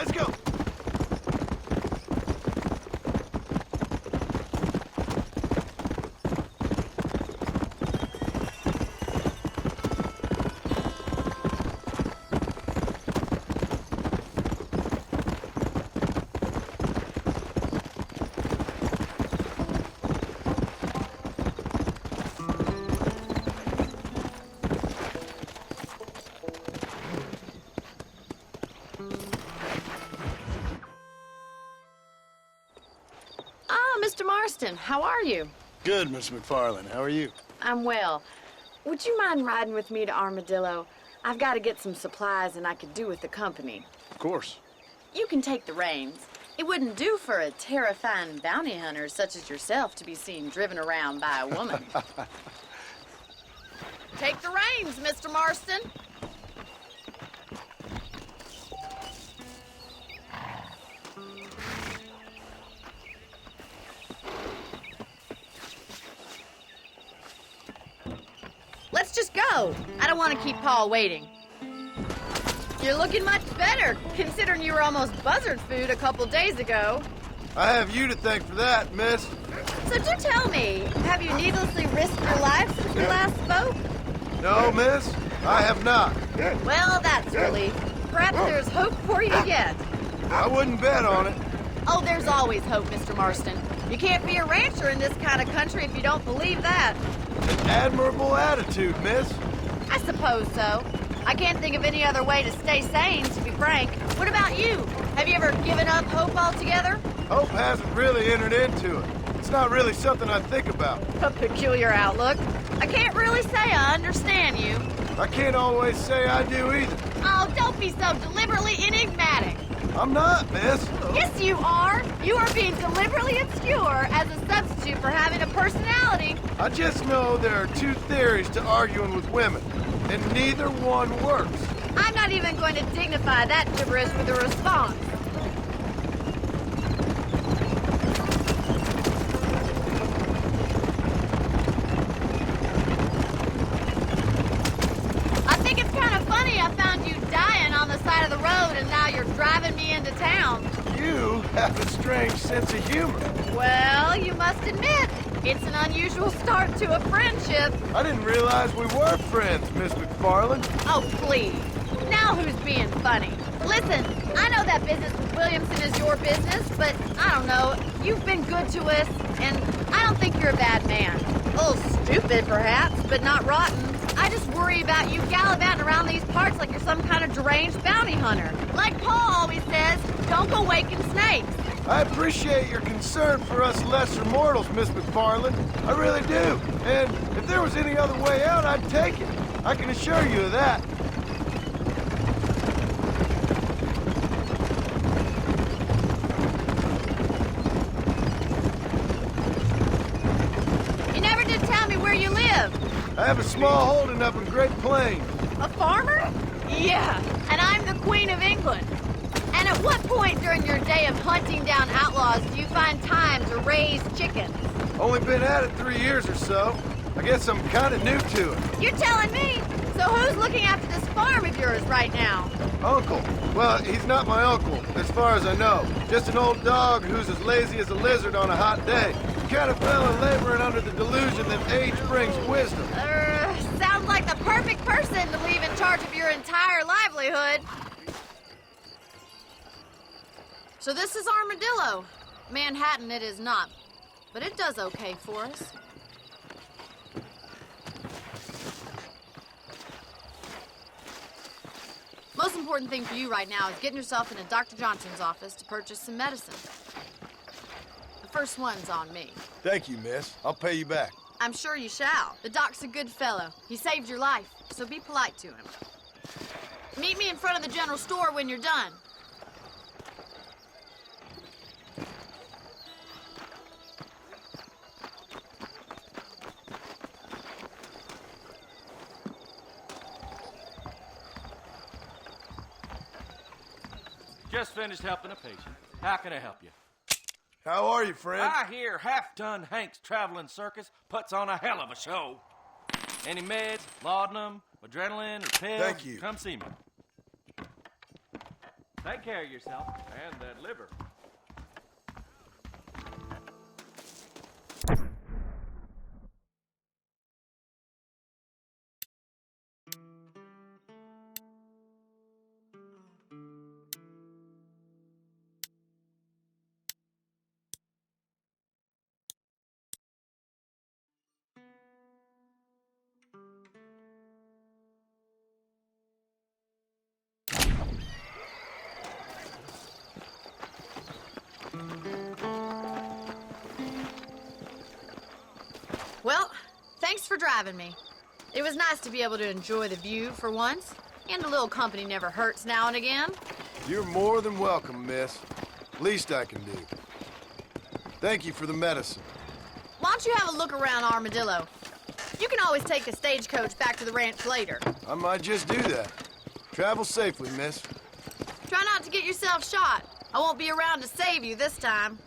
let's go. Mr. Marston, how are you? Good, Miss McFarland. How are you? I'm well. Would you mind riding with me to Armadillo? I've got to get some supplies and I could do with the company. Of course. You can take the reins. It wouldn't do for a terrifying bounty hunter such as yourself to be seen driven around by a woman. Take the reins, Mr. Marston. Let's just go. I don't want to keep Paul waiting. You're looking much better, considering you were almost buzzard food a couple days ago. I have you to thank for that, miss. So do tell me, have you needlessly risked your life since we last spoke? No, miss, I have not. Well, that's relief. Perhaps there's hope for you yet. I wouldn't bet on it. Oh, there's always hope, Mr. Marston. You can't be a rancher in this kind of country if you don't believe that. An admirable attitude, miss. I suppose so. I can't think of any other way to stay sane, to be frank. What about you? Have you ever given up hope altogether? Hope hasn't really entered into it. It's not really something I think about. A peculiar outlook. I can't really say I understand you. I can't always say I do either. Oh, don't be so deliberately enigmatic. I'm not, miss. Yes, you are. You are being deliberately obscure as a substitute for having a personality. I just know there are two theories to arguing with women, and neither one works. I'm not even going to dignify that gibberish with a response. I think it's kind of funny I found you dying on the side of the road and now you're driving me into town. You have a strange sense of humor. Well, you must admit, it's an unusual start to a friendship. I didn't realize we were friends, Miss McFarland. Oh, please. Now who's being funny? Listen, I know that business with Williamson is your business, but I don't know. You've been good to us, and I don't think you're a bad man. A little stupid, perhaps, but not rotten. I just worry about you gallivanting around these parts like you're some kind of deranged bounty hunter. Like Paul always says, don't go waking snakes. I appreciate your concern for us lesser mortals, Miss McFarland. I really do. And if there was any other way out, I'd take it. I can assure you of that. You never did tell me where you live. I have a small holding up in Great Plains. A farmer? Yeah, and I'm the Queen of England. And at what point during your day of hunting down outlaws do you find time to raise chickens? Only been at it 3 years or so. I guess I'm kind of new to it. You're telling me? So who's looking after this farm of yours right now? Uncle. Well, he's not my uncle, as far as I know. Just an old dog who's as lazy as a lizard on a hot day. Kind of fella laboring under the delusion that age brings wisdom. Sounds like the perfect person to leave in charge of your entire livelihood. So this is Armadillo. Manhattan it is not, but it does okay for us. Most important thing for you right now is getting yourself into Dr. Johnson's office to purchase some medicine. The first one's on me. Thank you, miss. I'll pay you back. I'm sure you shall. The doc's a good fellow. He saved your life, so be polite to him. Meet me in front of the general store when you're done. Just finished helping a patient. How can I help you? How are you, friend? I hear Half-Ton Hank's traveling circus puts on a hell of a show. Any meds, laudanum, adrenaline, or pills? Thank you. Come see me. Take care of yourself. And that liver. Well, thanks for driving me. It was nice to be able to enjoy the view for once, and a little company never hurts now and again. You're more than welcome, miss. Least I can do. Thank you for the medicine. Why don't you have a look around Armadillo? You can always take the stagecoach back to the ranch later. I might just do that. Travel safely, miss. Try not to get yourself shot. I won't be around to save you this time.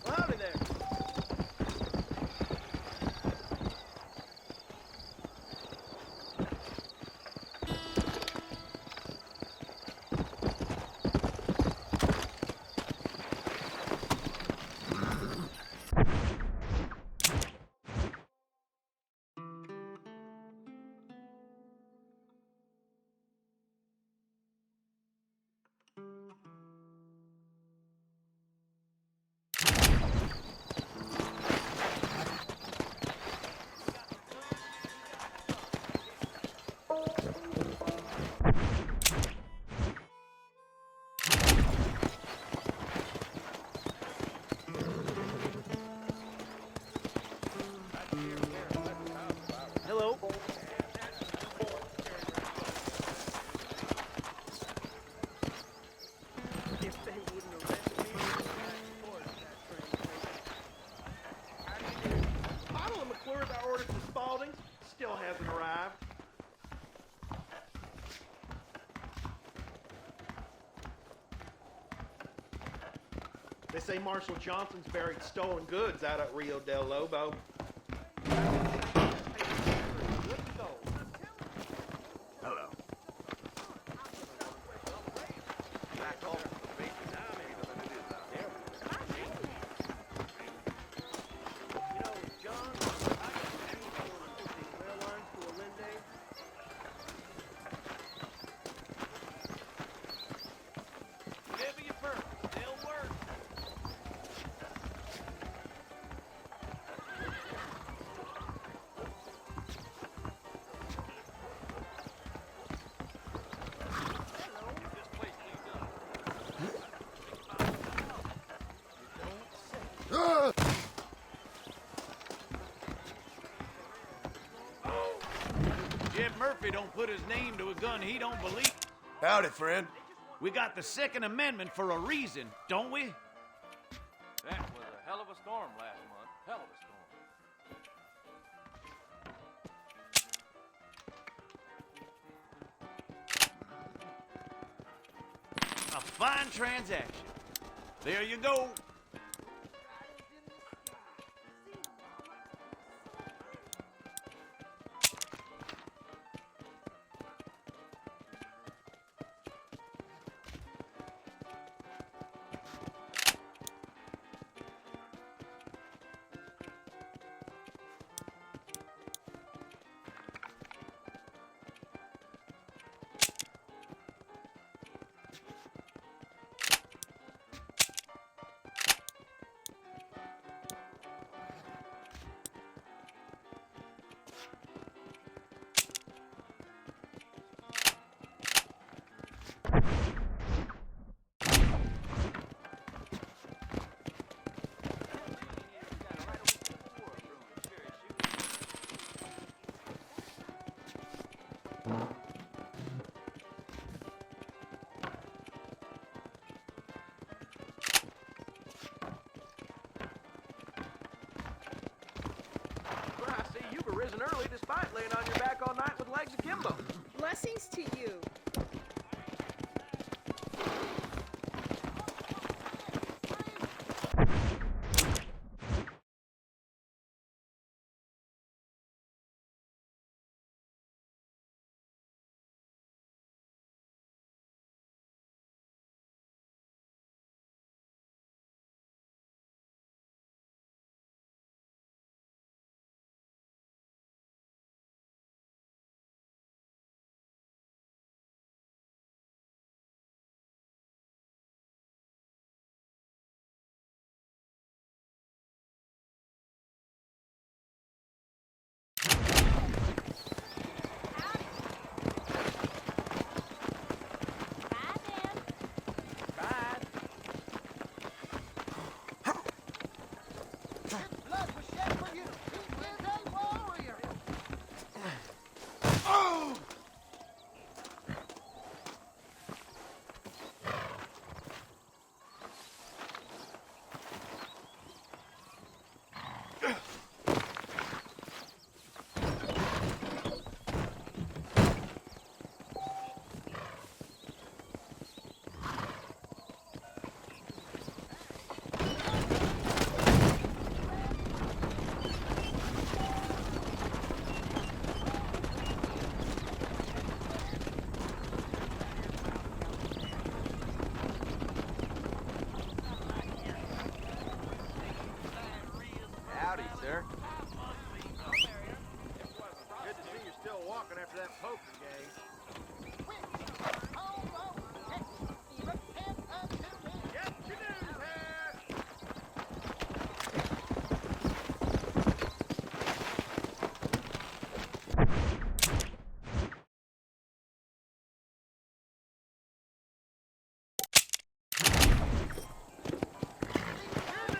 Howdy there. Hello. If they wouldn't arrest me, bottle of McClure's I ordered from Spalding's still hasn't arrived. They say Marshal Johnson's buried stolen goods out at Rio del Lobo. Hello. Jeb Murphy don't put his name to a gun he don't believe. Howdy, friend. We got the Second Amendment for a reason, don't we? That was a hell of a storm last month. Hell of a storm. A fine transaction. There you go. rising early despite laying on your back all night with legs akimbo. Blessings to you. Howdy, sir. Good to see you're still walking after that poker game. Get your news here!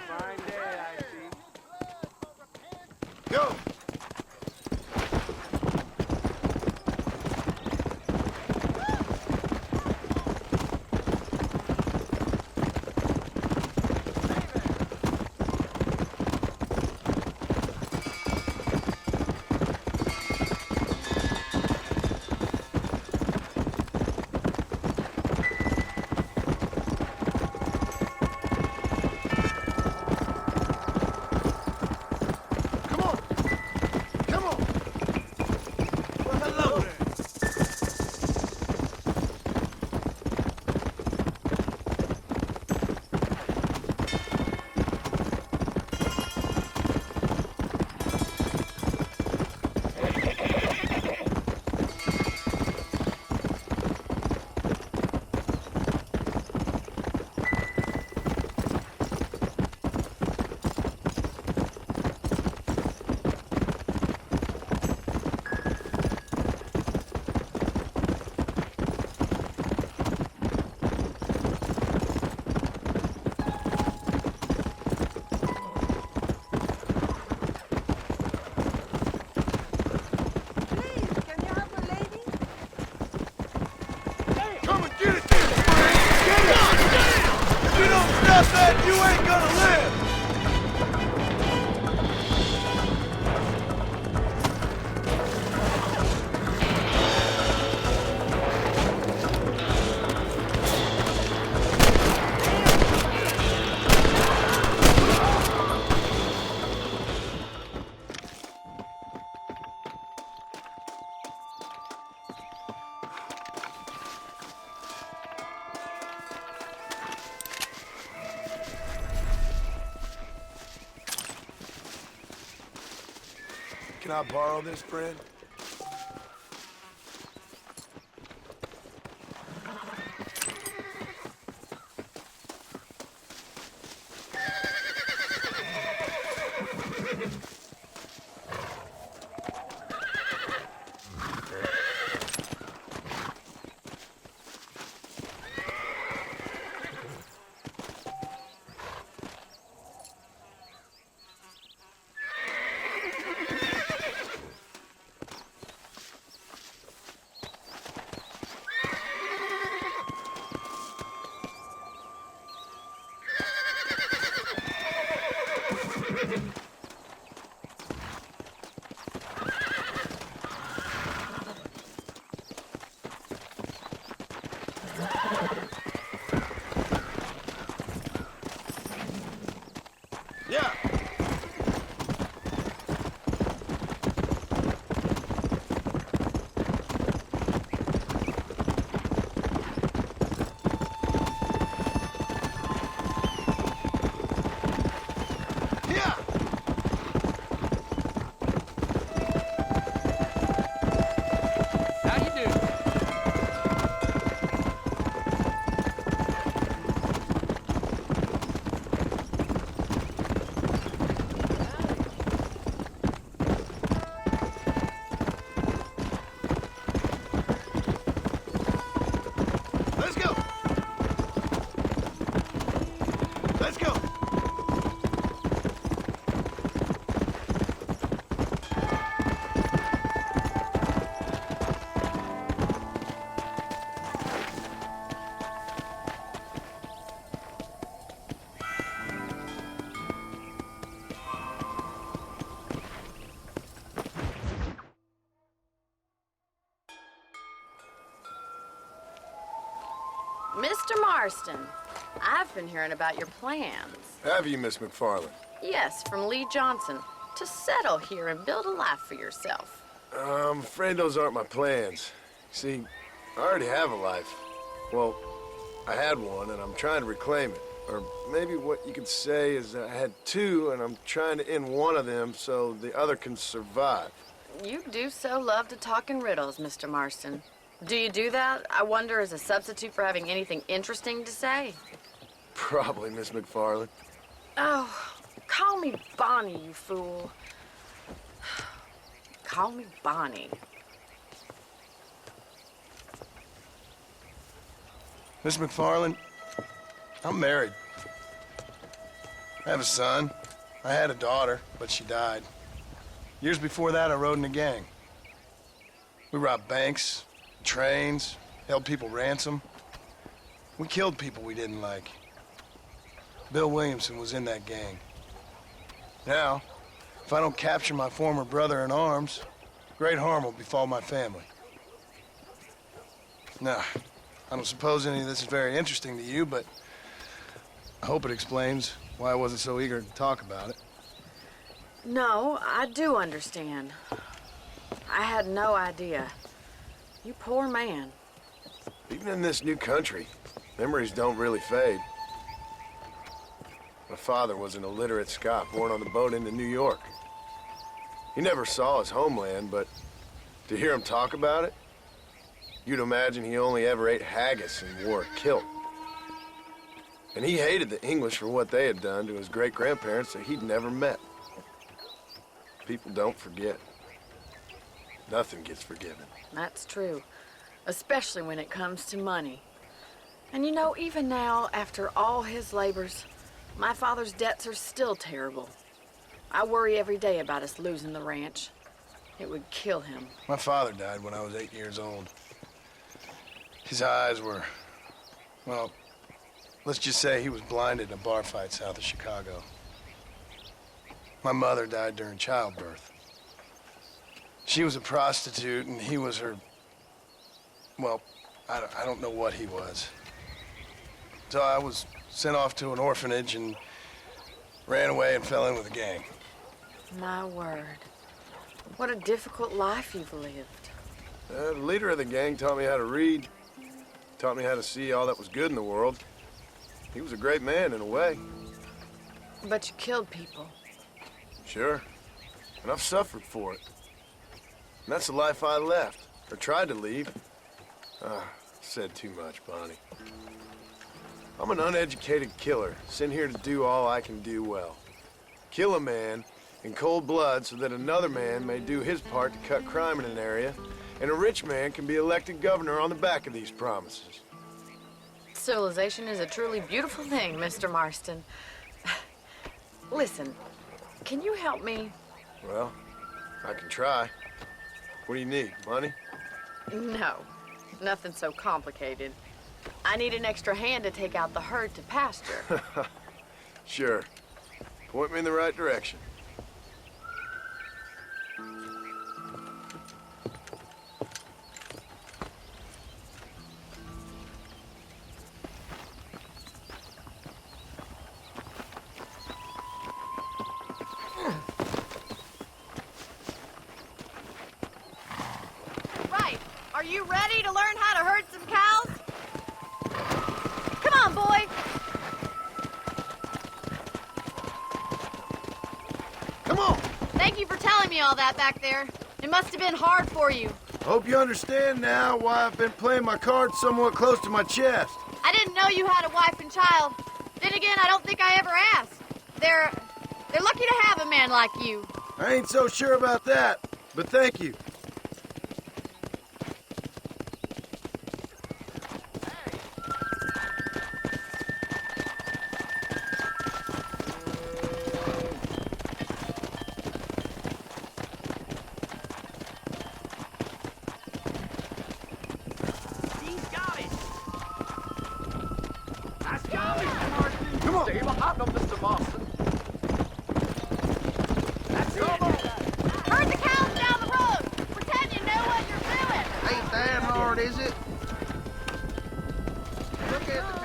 Fine day, I see. Go! Come on! Come on! Well, hello there. Come and get it then, Frank! Get it! If you don't stop that, you ain't gonna live! Can I borrow this, friend? Mr. Marston, I've been hearing about your plans. Have you, Miss McFarland? Yes, from Lee Johnson, to settle here and build a life for yourself. I'm afraid those aren't my plans. See, I already have a life. Well, I had one, and I'm trying to reclaim it. Or maybe what you could say is that I had two, and I'm trying to end one of them so the other can survive. You do so love to talk in riddles, Mr. Marston. Do you do that, I wonder, as a substitute for having anything interesting to say? Probably, Miss McFarland. Oh, call me Bonnie, you fool. Call me Bonnie. Miss McFarland, I'm married. I have a son. I had a daughter, but she died. Years before that, I rode in a gang. We robbed banks, trains, held people ransom. We killed people we didn't like. Bill Williamson was in that gang. Now, if I don't capture my former brother in arms, great harm will befall my family. Now, I don't suppose any of this is very interesting to you, but I hope it explains why I wasn't so eager to talk about it. No, I do understand. I had no idea. You poor man. Even in this new country, memories don't really fade. My father was an illiterate Scot born on the boat into New York. He never saw his homeland, but to hear him talk about it, you'd imagine he only ever ate haggis and wore a kilt. And he hated the English for what they had done to his great-grandparents that he'd never met. People don't forget. Nothing gets forgiven. That's true, especially when it comes to money. And you know, even now, after all his labors, my father's debts are still terrible. I worry every day about us losing the ranch. It would kill him. My father died when I was 8 years old. His eyes were, well, let's just say he was blinded in a bar fight south of Chicago. My mother died during childbirth. She was a prostitute, and he was her, well, I don't know what he was. So I was sent off to an orphanage and ran away and fell in with a gang. My word. What a difficult life you've lived. The leader of the gang taught me how to read, taught me how to see all that was good in the world. He was a great man in a way. But you killed people. Sure. And I've suffered for it. And that's the life I left, or tried to leave. Said too much, Bonnie. I'm an uneducated killer, sent here to do all I can do well. Kill a man in cold blood so that another man may do his part to cut crime in an area, and a rich man can be elected governor on the back of these promises. Civilization is a truly beautiful thing, Mr. Marston. Listen, can you help me? Well, I can try. What do you need, money? No, nothing so complicated. I need an extra hand to take out the herd to pasture. Sure. Point me in the right direction. Right. Are you ready to learn how to herd some cows? Come on, boy. Come on! Thank you for telling me all that back there. It must have been hard for you. Hope you understand now why I've been playing my cards somewhat close to my chest. I didn't know you had a wife and child. Then again, I don't think I ever asked. They're lucky to have a man like you. I ain't so sure about that, but thank you. He's got it! Nice job, Mr. Marston. Come on. Stay behind him, Mr. Marston. That's it. Herd the cows down the road. Pretend you know what you're doing. Ain't that hard, is it? Look at the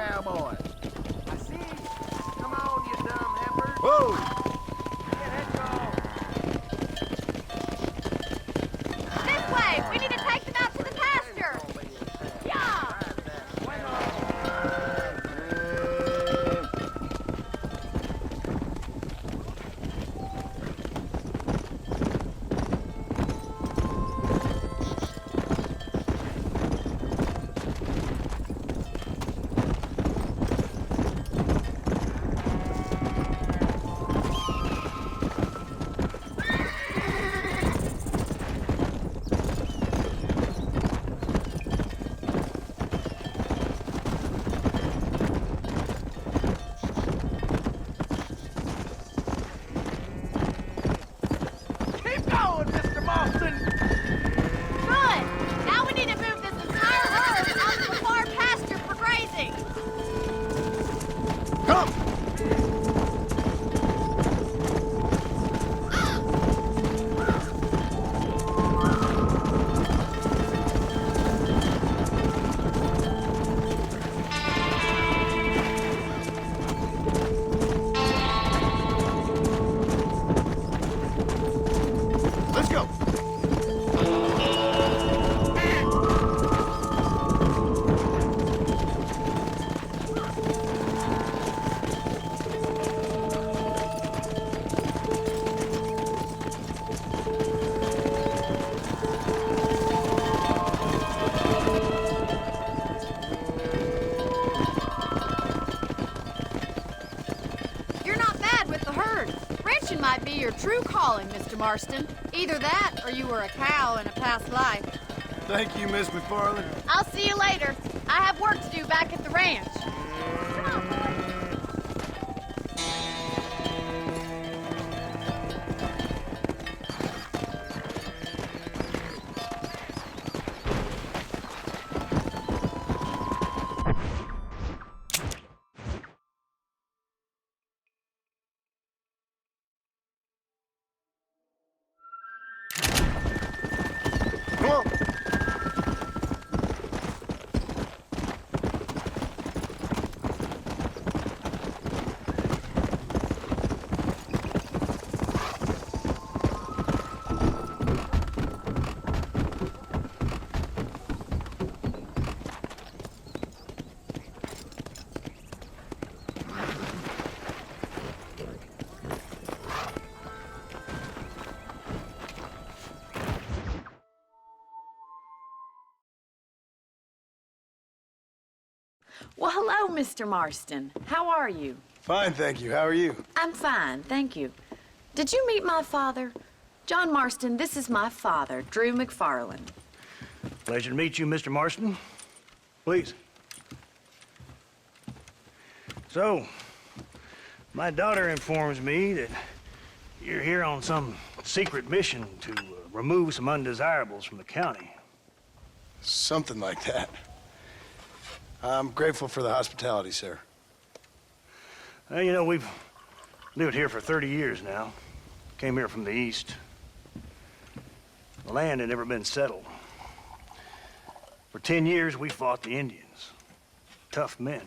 Fishing might be your true calling, Mr. Marston. Either that, or you were a cow in a past life. Thank you, Miss McFarland. I'll see you later. I have work to do back at the ranch. Come on. Well, hello, Mr. Marston. How are you? Fine, thank you. How are you? I'm fine, thank you. Did you meet my father? John Marston, this is my father, Drew McFarland. Pleasure to meet you, Mr. Marston. Please. So, my daughter informs me that you're here on some secret mission to remove some undesirables from the county. Something like that. I'm grateful for the hospitality, sir. Well, you know, we've lived here for 30 years now. Came here from the east. The land had never been settled. For 10 years, we fought the Indians. Tough men.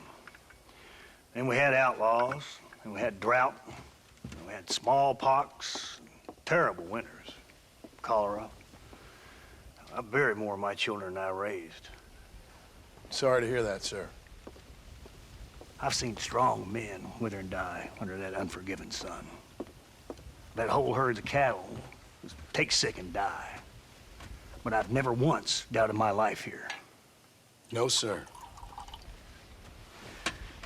Then we had outlaws, and we had drought, and we had smallpox, terrible winters, cholera. I buried more of my children than I raised. Sorry to hear that, sir. I've seen strong men wither and die under that unforgiving sun. That whole herds of cattle just take sick and die. But I've never once doubted my life here. No, sir.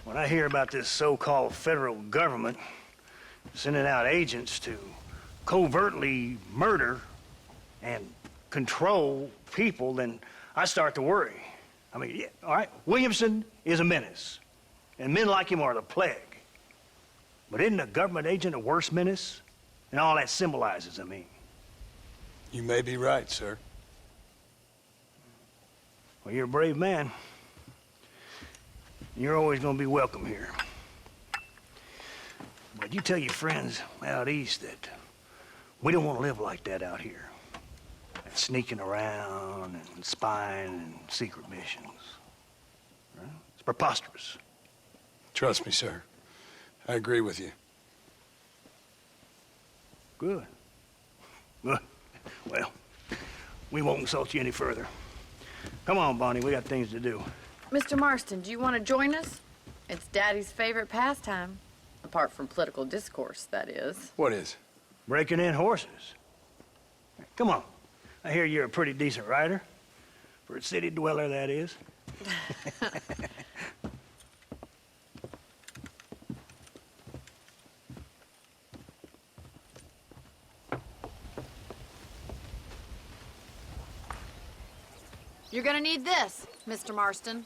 When I hear about this so-called federal government sending out agents to covertly murder and control people, then I start to worry. I mean, yeah, all right, Williamson is a menace, and men like him are the plague. But isn't a government agent a worse menace? And all that symbolizes, I mean. You may be right, sir. Well, you're a brave man. You're always gonna be welcome here. But you tell your friends out east that we don't want to live like that out here. Sneaking around and spying and secret missions. Right? It's preposterous. Trust me, sir. I agree with you. Good. Good. Well, we won't insult you any further. Come on, Bonnie, we got things to do. Mr. Marston, do you want to join us? It's Daddy's favorite pastime. Apart from political discourse, that is. What is? Breaking in horses. Come on. I hear you're a pretty decent rider. For a city dweller, that is. You're gonna need this, Mr. Marston.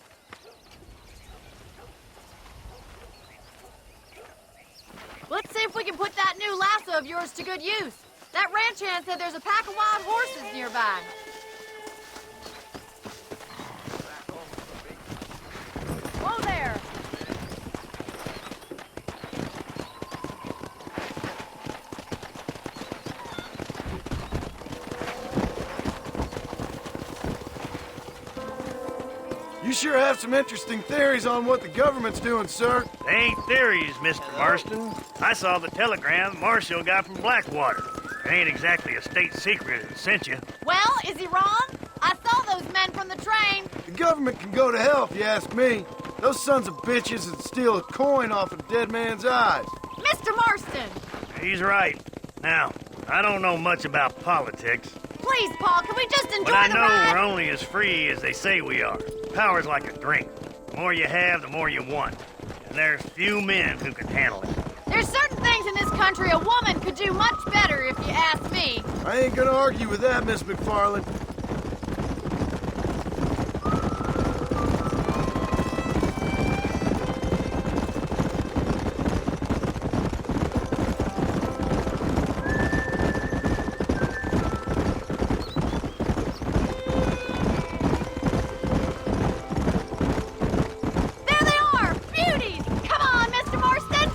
Let's see if we can put that new lasso of yours to good use. That ranch hand said there's a pack of wild horses nearby. Whoa there! You sure have some interesting theories on what the government's doing, sir. They ain't theories, Mr. Marston. I saw the telegram Marshall got from Blackwater. It ain't exactly a state secret that sent you. Well, is he wrong? I saw those men from the train. The government can go to hell if you ask me. Those sons of bitches would steal a coin off a dead man's eyes. Mr. Marston! He's right. Now, I don't know much about politics, Please, Paul, can we just enjoy but I the know ride? we're only as free as they say we are. Power's like a drink. The more you have, the more you want. And there's few men who can handle it. There's certain things in this country, a woman could do much better if you ask me. I ain't gonna argue with that, Miss McFarland. There they are! Beauties! Come on, Mr. Marston!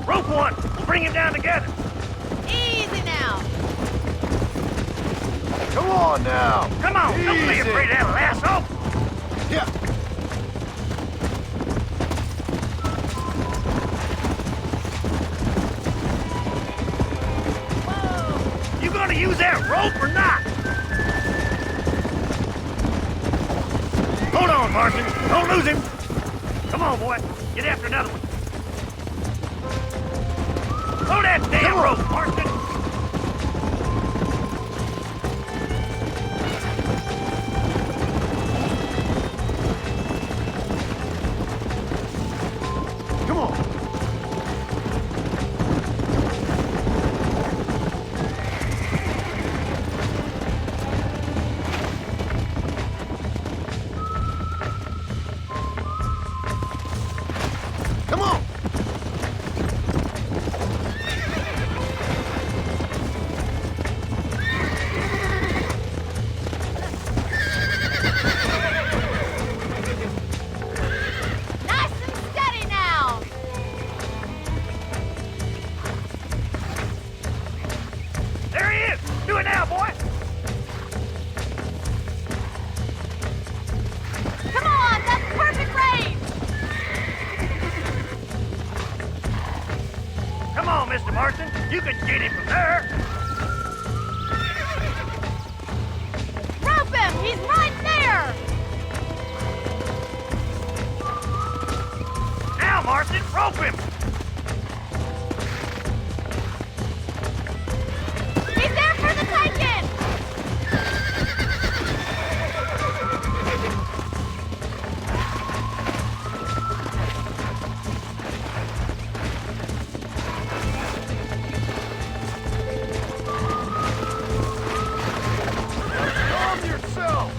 Rope one! We'll bring him down together! Easy now. Come on now! Come on! Don't be Easy. afraid of that lasso! Yeah. You gonna use that rope or not? Hold on, Marston. Don't lose him. Come on, boy. Get after another one. Throw that damn rope, Marston. Come on. Come on. Nice and steady now. There he is. Do it now, boy. Come on, that's perfect range. Come on, Mr. Marston. You can get him from there. Rope him! He's right there! Now, Marston, rope him. He's there for the taking! Calm yourself.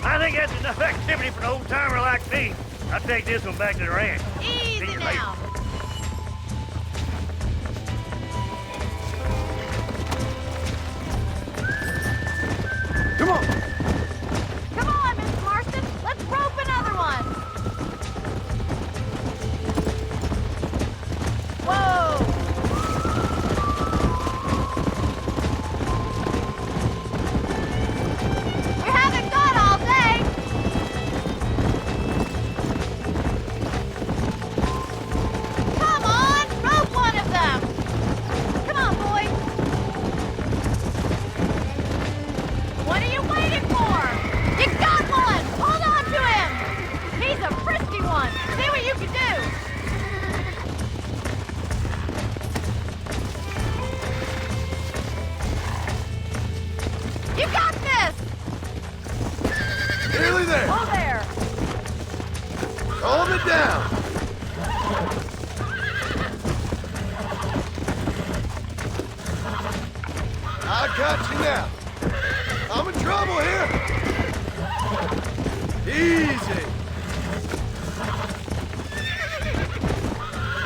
I think that's enough activity for an old-timer like me. I'll take this one back to the ranch. See Easy you now. Come on. Come on, Miss Marston. Let's rope another one. Whoa. We haven't got all day. Come on, rope one of them. Come on, boy. What are you waiting for? You got one! Hold on to him! He's a frisky one. See what you can do. You got this! Nearly there. Oh, there. Hold it down. I got you now. I'm in trouble here. Easy.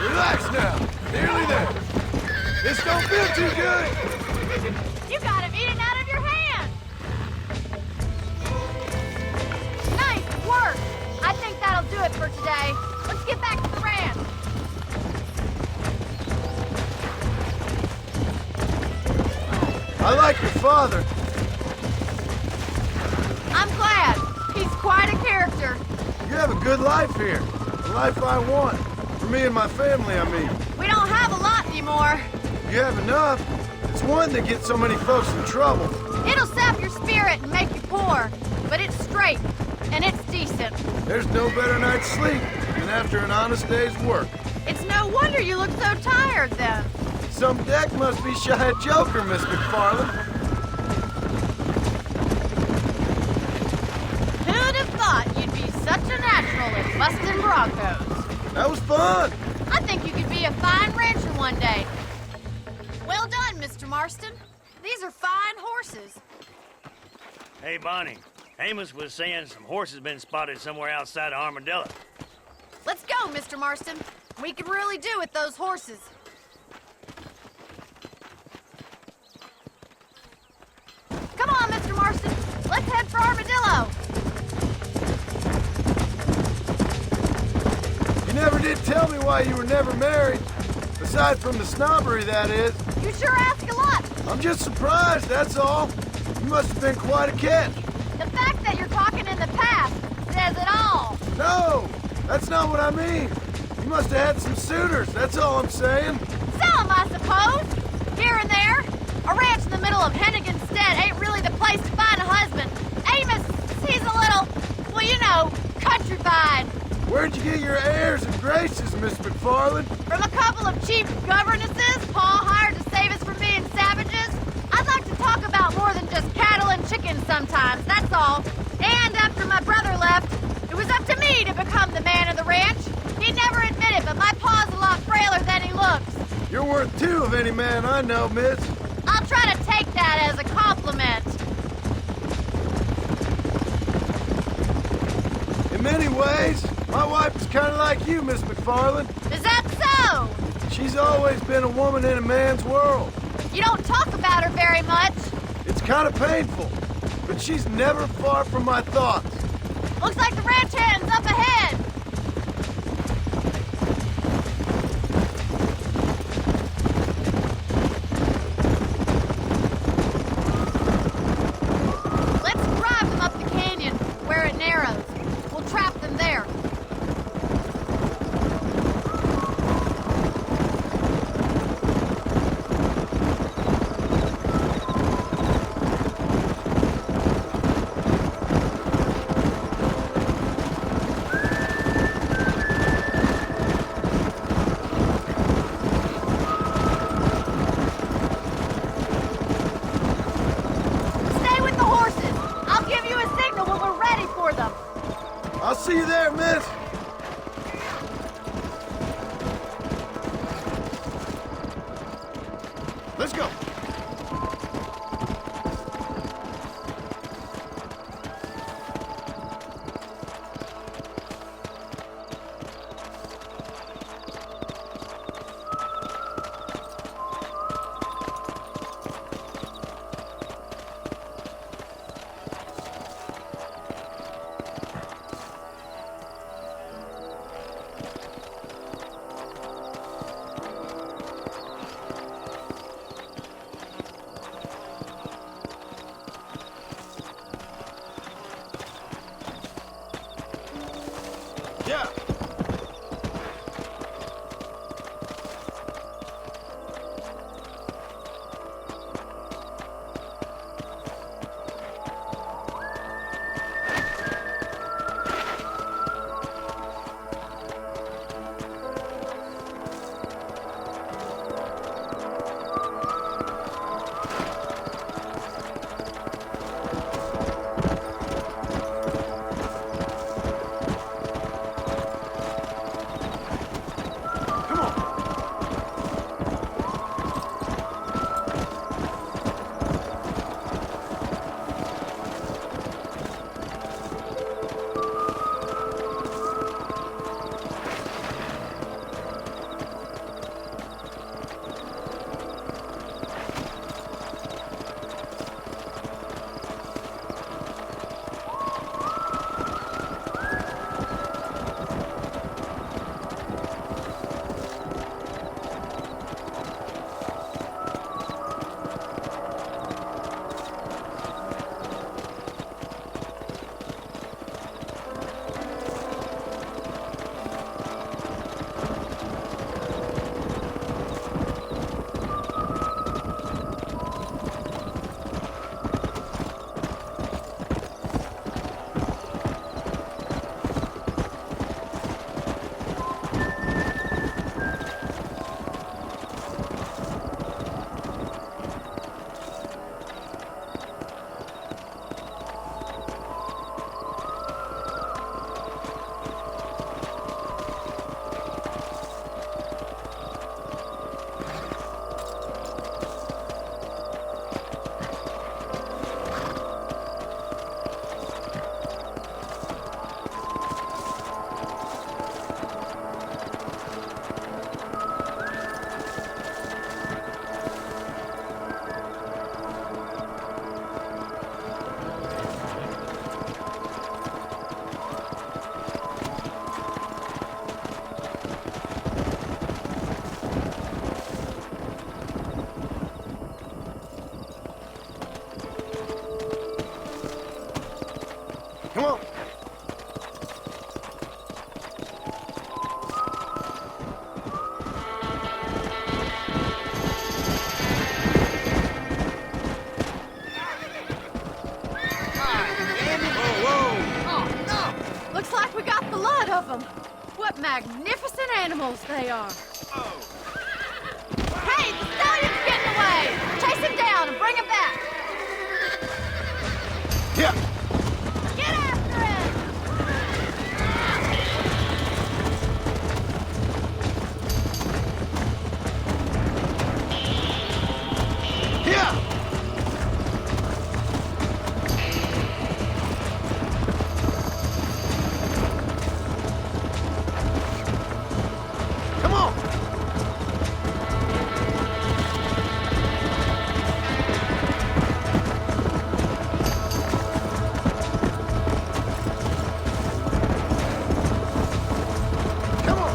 Relax now. Nearly there. This don't feel too good. You got him eating out of your hand. Nice work. I think that'll do it for today. Let's get back to the ranch. I like your father. I'm glad. He's quite a character. You have a good life here. The life I want. For me and my family, I mean. We don't have a lot anymore. You have enough. It's one that gets so many folks in trouble. It'll sap your spirit and make you poor, but it's straight, and it's decent. There's no better night's sleep than after an honest day's work. It's no wonder you look so tired then. Some deck must be shy at Joker, Miss McFarland. Who'd have thought you'd be such a natural at busting broncos? That was fun. I think you could be a fine rancher one day. Well done, Mr. Marston. These are fine horses. Hey, Bonnie. Amos was saying some horses been spotted somewhere outside of Armadillo. Let's go, Mr. Marston. We can really do with those horses. Come on, Mr. Marston. Let's head for Armadillo. You never did tell me why you were never married. Aside from the snobbery, that is. You sure ask a lot. I'm just surprised, that's all. You must have been quite a catch. The fact that you're talking in the past says it all. No, that's not what I mean. You must have had some suitors, that's all I'm saying. Some, I suppose. Here and there. A ranch in the middle of Hennigan's Stead ain't really the place to find a husband. Amos, he's a little, well, you know, countrified. Where'd you get your airs and graces, Miss McFarland? From a couple of cheap governesses Paul hired to save us from being savages. I'd like to talk about more than just cattle and chickens sometimes, that's all. And after my brother left, it was up to me to become the man of the ranch. He never admitted, but my pa's a lot frailer than he looks. You're worth two of any man I know, miss. I'll try to take that as a compliment. In many ways, my wife is kind of like you, Miss McFarland. Is that so? She's always been a woman in a man's world. You don't talk about her very much. It's kind of painful, but she's never far from my thoughts. Looks like the ranch hand's up ahead. Let's drive them up the canyon where it narrows. We'll trap them there. Stay with the horses. I'll give you a signal when we're ready for them. I'll see you there, miss. Let's go. Yeah. Come on. Looks like we got the lot of them. What magnificent animals they are. Hey, the stallion's getting away! Chase him down and bring him back! Yeah. Get after him! Yeah. Come on. Come on.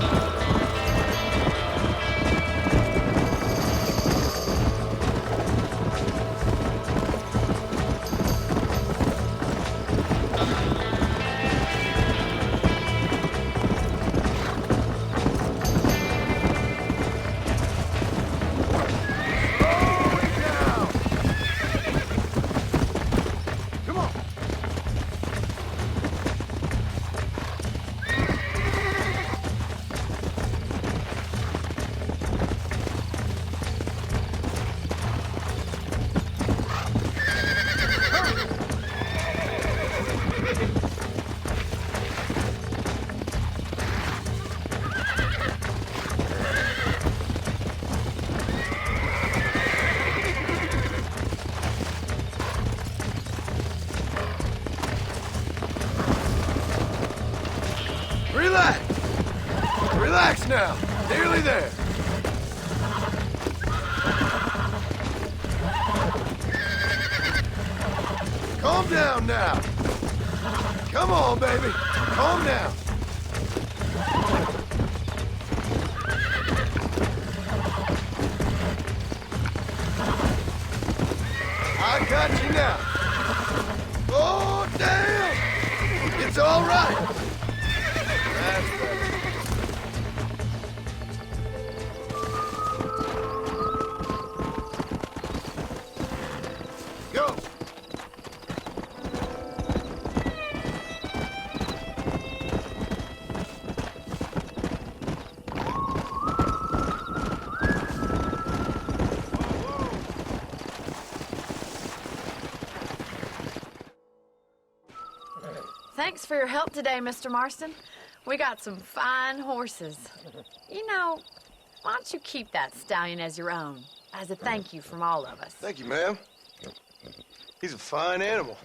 Come on. Relax. Relax now. Nearly there. Calm down now. Come on, baby. Calm down. I got you now. Oh, damn. It's all right. That's Thanks for your help today, Mr. Marston. We got some fine horses. You know, why don't you keep that stallion as your own, as a thank you from all of us? Thank you, ma'am. He's a fine animal.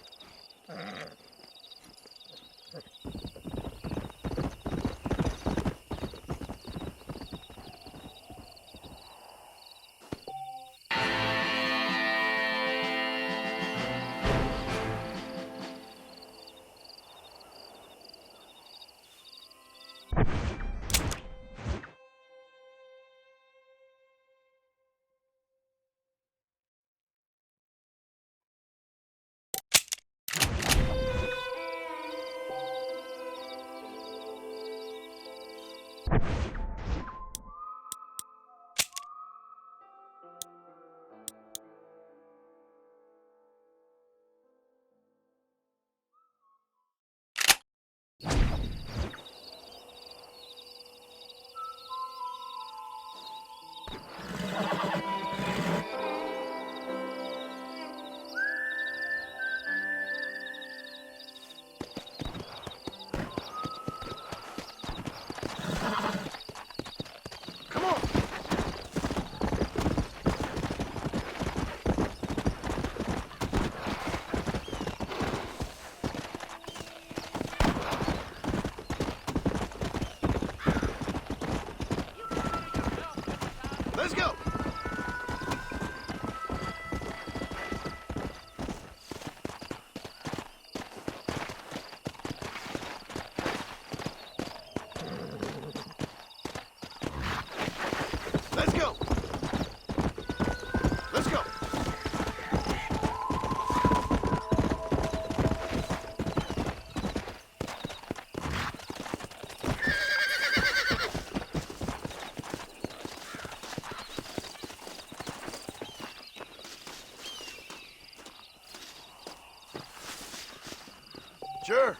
Let's go. Let's go. Let's go. Sure.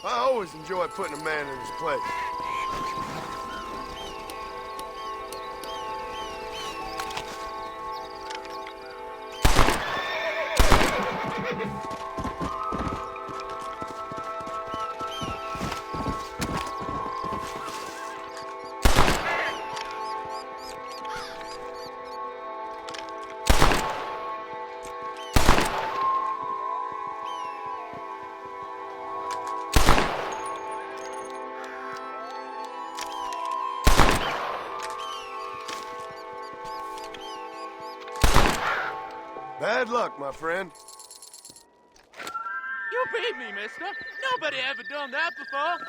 I always enjoy putting a man in his place. Bad luck, my friend. You beat me, mister. Nobody ever done that before.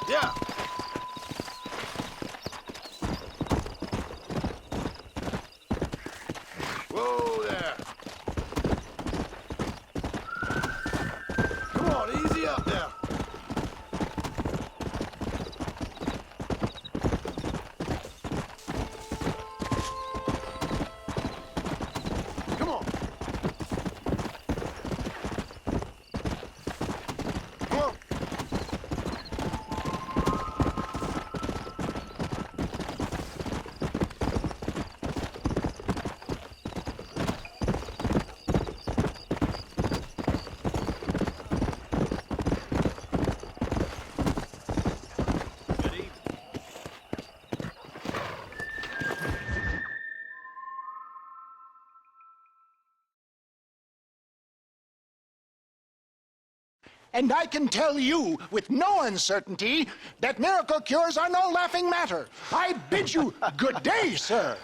Yeah. Whoa there. Come on, easy up now. Come on. Come on. Good evening. And I can tell you with no uncertainty that miracle cures are no laughing matter. I bid you good day, sir.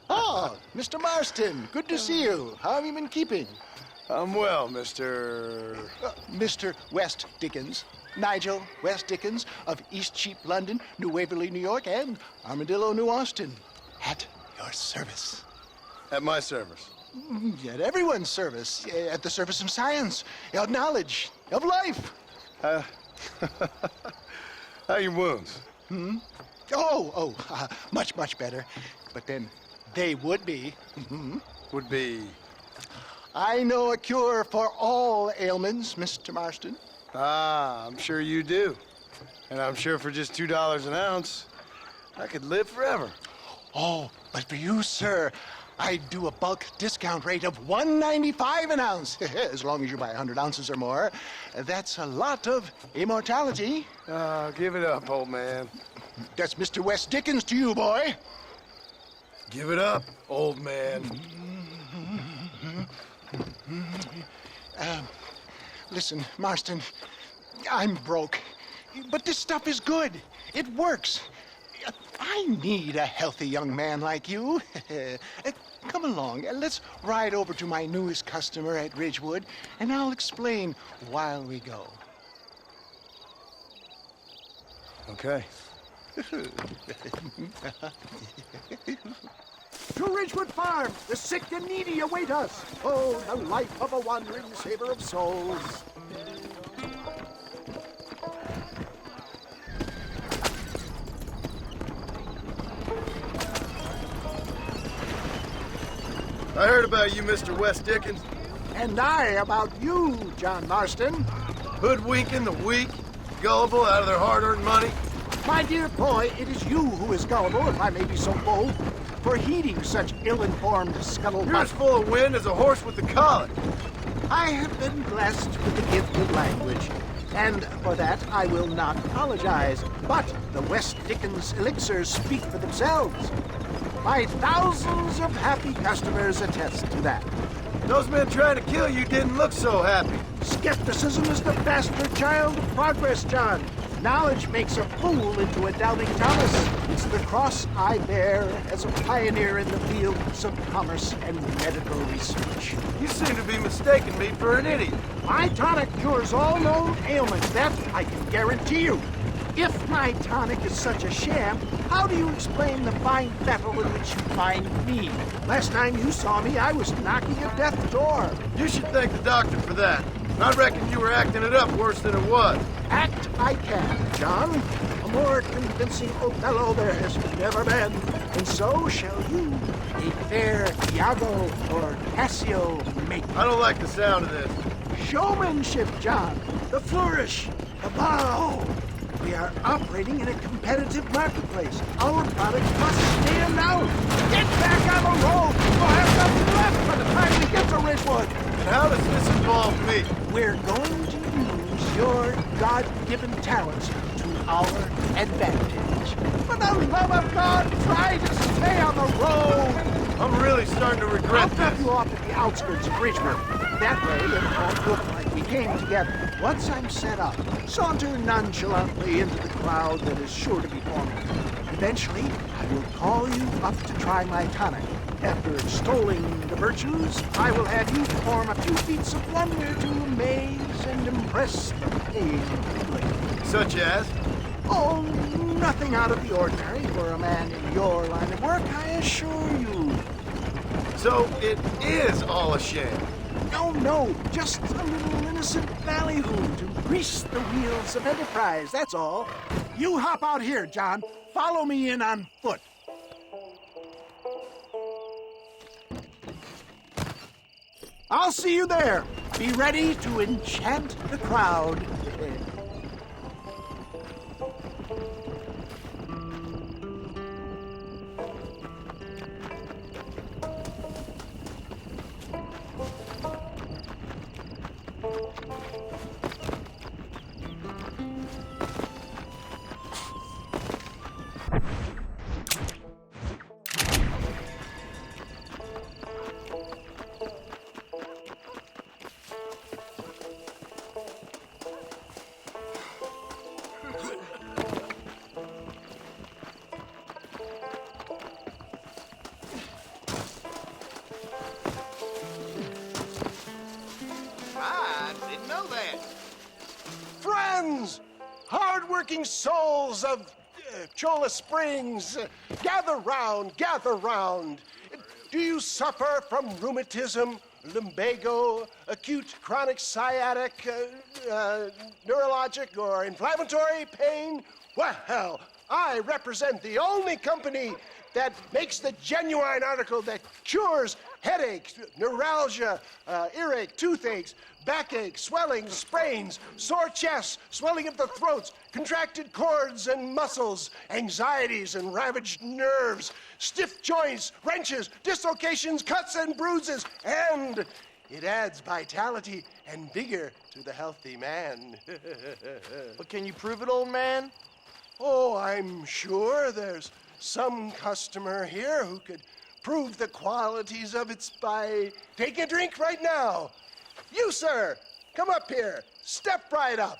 Oh, Mr. Marston, good to see you. How have you been keeping? I'm well, Mr. Mr. West Dickens. Nigel West Dickens of East Cheap, London, New Waverly, New York, and Armadillo, New Austin. At your service. At my service. At everyone's service, at the service of science, of knowledge, of life. How are your wounds? Much, much better. But then they would be. Would be... I know a cure for all ailments, Mr. Marston. Ah, I'm sure you do. And I'm sure for just $2 an ounce, I could live forever. Oh, but for you, sir, I'd do a bulk discount rate of $1.95 an ounce. As long as you buy 100 ounces or more. That's a lot of immortality. Give it up, old man. That's Mr. West Dickens to you, boy. Give it up, old man. Listen, Marston, I'm broke. But this stuff is good. It works. I need a healthy young man like you. Come along, let's ride over to my newest customer at Ridgewood, and I'll explain while we go. Okay. To Ridgewood Farm, the sick and needy await us. Oh, the life of a wandering saver of souls. I heard about you, Mr. West Dickens. And I about you, John Marston. Hoodwinking the weak, gullible out of their hard-earned money. My dear boy, it is you who is gullible, if I may be so bold, for heeding such ill-informed scuttlebutt. You're as full of wind as a horse with the colic. I have been blessed with the gift of language, and for that I will not apologize. But the West Dickens elixirs speak for themselves. My thousands of happy customers attest to that. Those men trying to kill you didn't look so happy. Skepticism is the bastard child of progress, John. Knowledge makes a fool into a doubting Thomas. It's the cross I bear as a pioneer in the fields of commerce and medical research. You seem to be mistaking me for an idiot. My tonic cures all known ailments, that I can guarantee you. If my tonic is such a sham, how do you explain the fine battle in which you find me? Last time you saw me, I was knocking at death's door. You should thank the doctor for that. I reckon you were acting it up worse than it was. Act I can, John. A more convincing Othello there has never been. And so shall you, a fair Iago or Cassio make. I don't like the sound of this. Showmanship, John. The flourish, the bow. We are operating in a competitive marketplace. Our product must stand out. Get back on the road. We'll have nothing left by the time we get to Ridgewood. And how does this involve me? We're going to use your God-given talents to our advantage. For the love of God, try to stay on the road. I'm really starting to I'll regret drop this. you off at the outskirts of Ridgewood. That way, it won't look like we came together. Once I'm set up, saunter nonchalantly into the crowd that is sure to be forming. Eventually, I will call you up to try my tonic. After extolling the virtues, I will have you perform a few feats of wonder to amaze and impress the paying public. Such as? Oh, nothing out of the ordinary for a man in your line of work, I assure you. So it is all a sham. No, just a little innocent ballyhoo to grease the wheels of enterprise, that's all. You hop out here, John. Follow me in on foot. I'll see you there. Be ready to enchant the crowd. I didn't know that. Friends, hard-working souls of Cholla Springs, gather round, gather round. Do you suffer from rheumatism, lumbago, acute chronic sciatic, neurologic, or inflammatory pain? Well, I represent the only company that makes the genuine article that cures headaches, neuralgia, earache, toothaches, backache, swelling, sprains, sore chests, swelling of the throats, contracted cords and muscles, anxieties and ravaged nerves, stiff joints, wrenches, dislocations, cuts and bruises, and it adds vitality and vigor to the healthy man. But can you prove it, old man? Oh, I'm sure there's some customer here who could prove the qualities of it by taking a drink right now. You, sir, come up here. Step right up.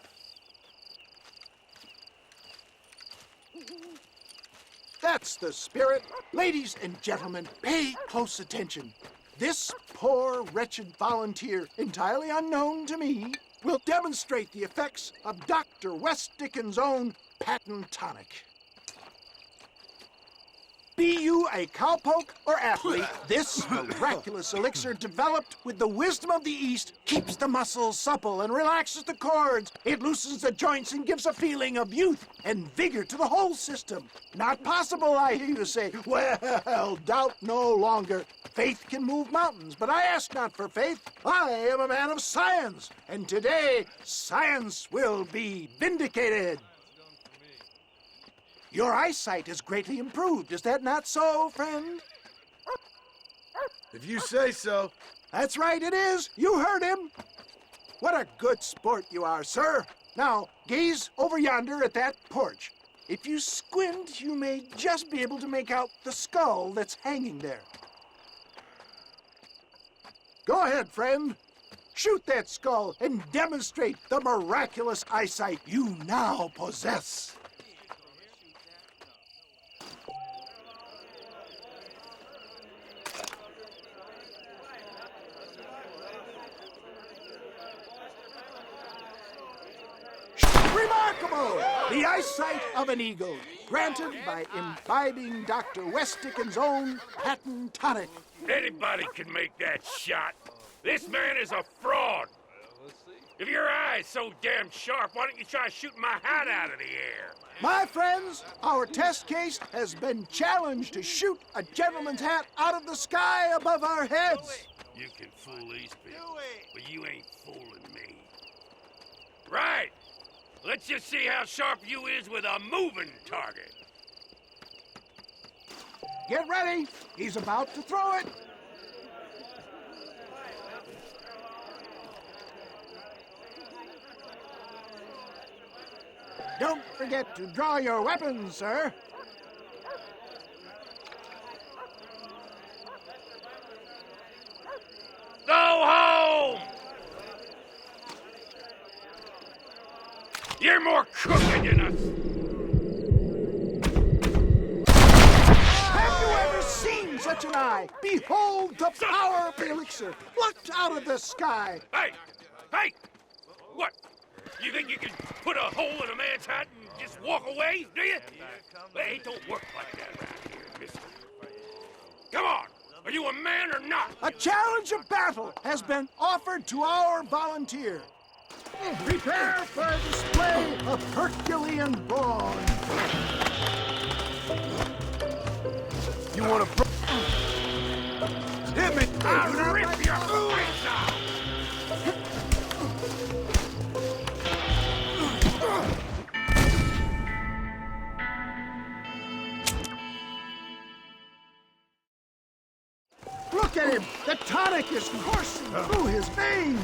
That's the spirit. Ladies and gentlemen, pay close attention. This poor, wretched volunteer, entirely unknown to me, will demonstrate the effects of Dr. West Dickens' own patent tonic. Be you a cowpoke or athlete, this miraculous elixir developed with the wisdom of the East keeps the muscles supple and relaxes the cords. It loosens the joints and gives a feeling of youth and vigor to the whole system. Not possible, I hear you say. Well, doubt no longer. Faith can move mountains, but I ask not for faith. I am a man of science, and today science will be vindicated. Your eyesight is greatly improved. Is that not so, friend? If you say so. That's right, it is. You heard him. What a good sport you are, sir. Now, gaze over yonder at that porch. If you squint, you may just be able to make out the skull that's hanging there. Go ahead, friend. Shoot that skull and demonstrate the miraculous eyesight you now possess. Remarkable! The eyesight of an eagle, granted by imbibing Dr. West Dickens' own patent tonic. Anybody can make that shot. This man is a fraud. If your eye's so damn sharp, why don't you try shooting my hat out of the air? My friends, our test case has been challenged to shoot a gentleman's hat out of the sky above our heads. You can fool these people, but you ain't fooling me. Right. Let's just see how sharp you is with a moving target. Get ready. He's about to throw it. Don't forget to draw your weapons, sir. Go home! You're more crooked than us. Have you ever seen such an eye? Behold the power of the elixir, plucked out of the sky. Hey! Hey! What? You think you can put a hole in a man's hat and just walk away, do you? Hey, it don't work like that around here, mister. Come on! Are you a man or not? A challenge of battle has been offered to our volunteer. Prepare for a display of Herculean brawn. You want to... Hit me! I'll rip your face out! Look at him! The tonic is coursing through his veins!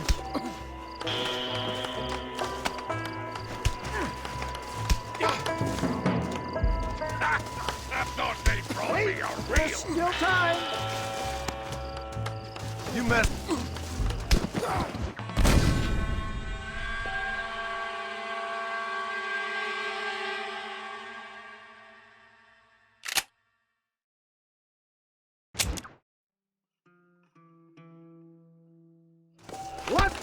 I thought they brought me a real... There's still time! You messed... What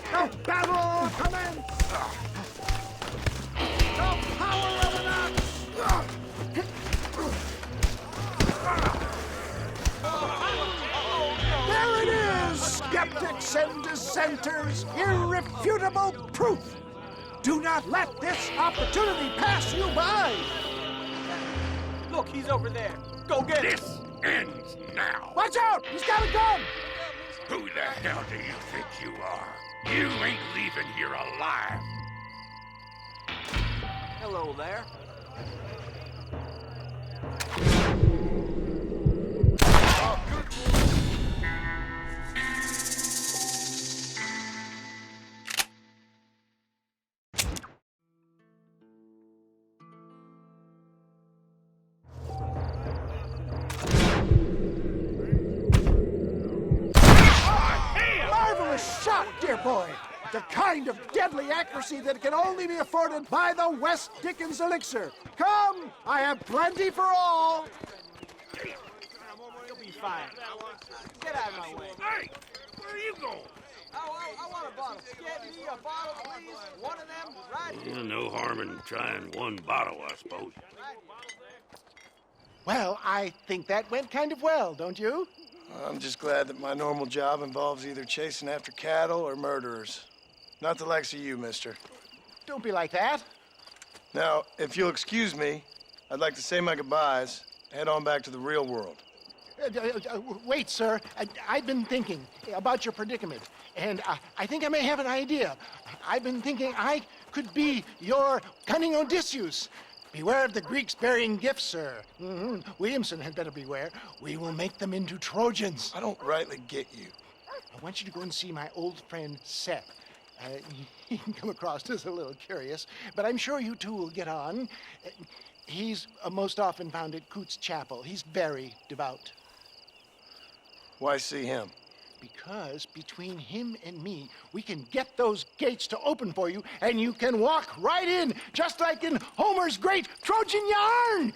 deserters and dissenters irrefutable proof. Do not let this opportunity pass you by. Look, he's over there. Go get him. This ends now. Watch out! He's got a gun! Who the hell do you think you are? You ain't leaving here alive. Hello there. Marvelous shot, dear boy. The kind of deadly accuracy that can only be afforded by the West Dickens elixir. Come, I have plenty for all. You'll be fine. Get out of my way. Hey, where are you going? I want a bottle. Get me a bottle, please. One of them, right here. No harm in trying one bottle, I suppose. Well, I think that went kind of well, don't you? I'm just glad that my normal job involves either chasing after cattle or murderers. Not the likes of you, mister. Don't be like that. Now, if you'll excuse me, I'd like to say my goodbyes, head on back to the real world. Wait, sir. I've been thinking about your predicament, and I think I may have an idea. I've been thinking I could be your cunning Odysseus. Beware of the Greeks bearing gifts, sir. Williamson had better beware. We will make them into Trojans. I don't rightly get you. I want you to go and see my old friend Seth. He can come across as a little curious, but I'm sure you two will get on. He's most often found at Coots Chapel. He's very devout. Why see him? Because between him and me, we can get those gates to open for you, and you can walk right in, just like in Homer's great Trojan yarn!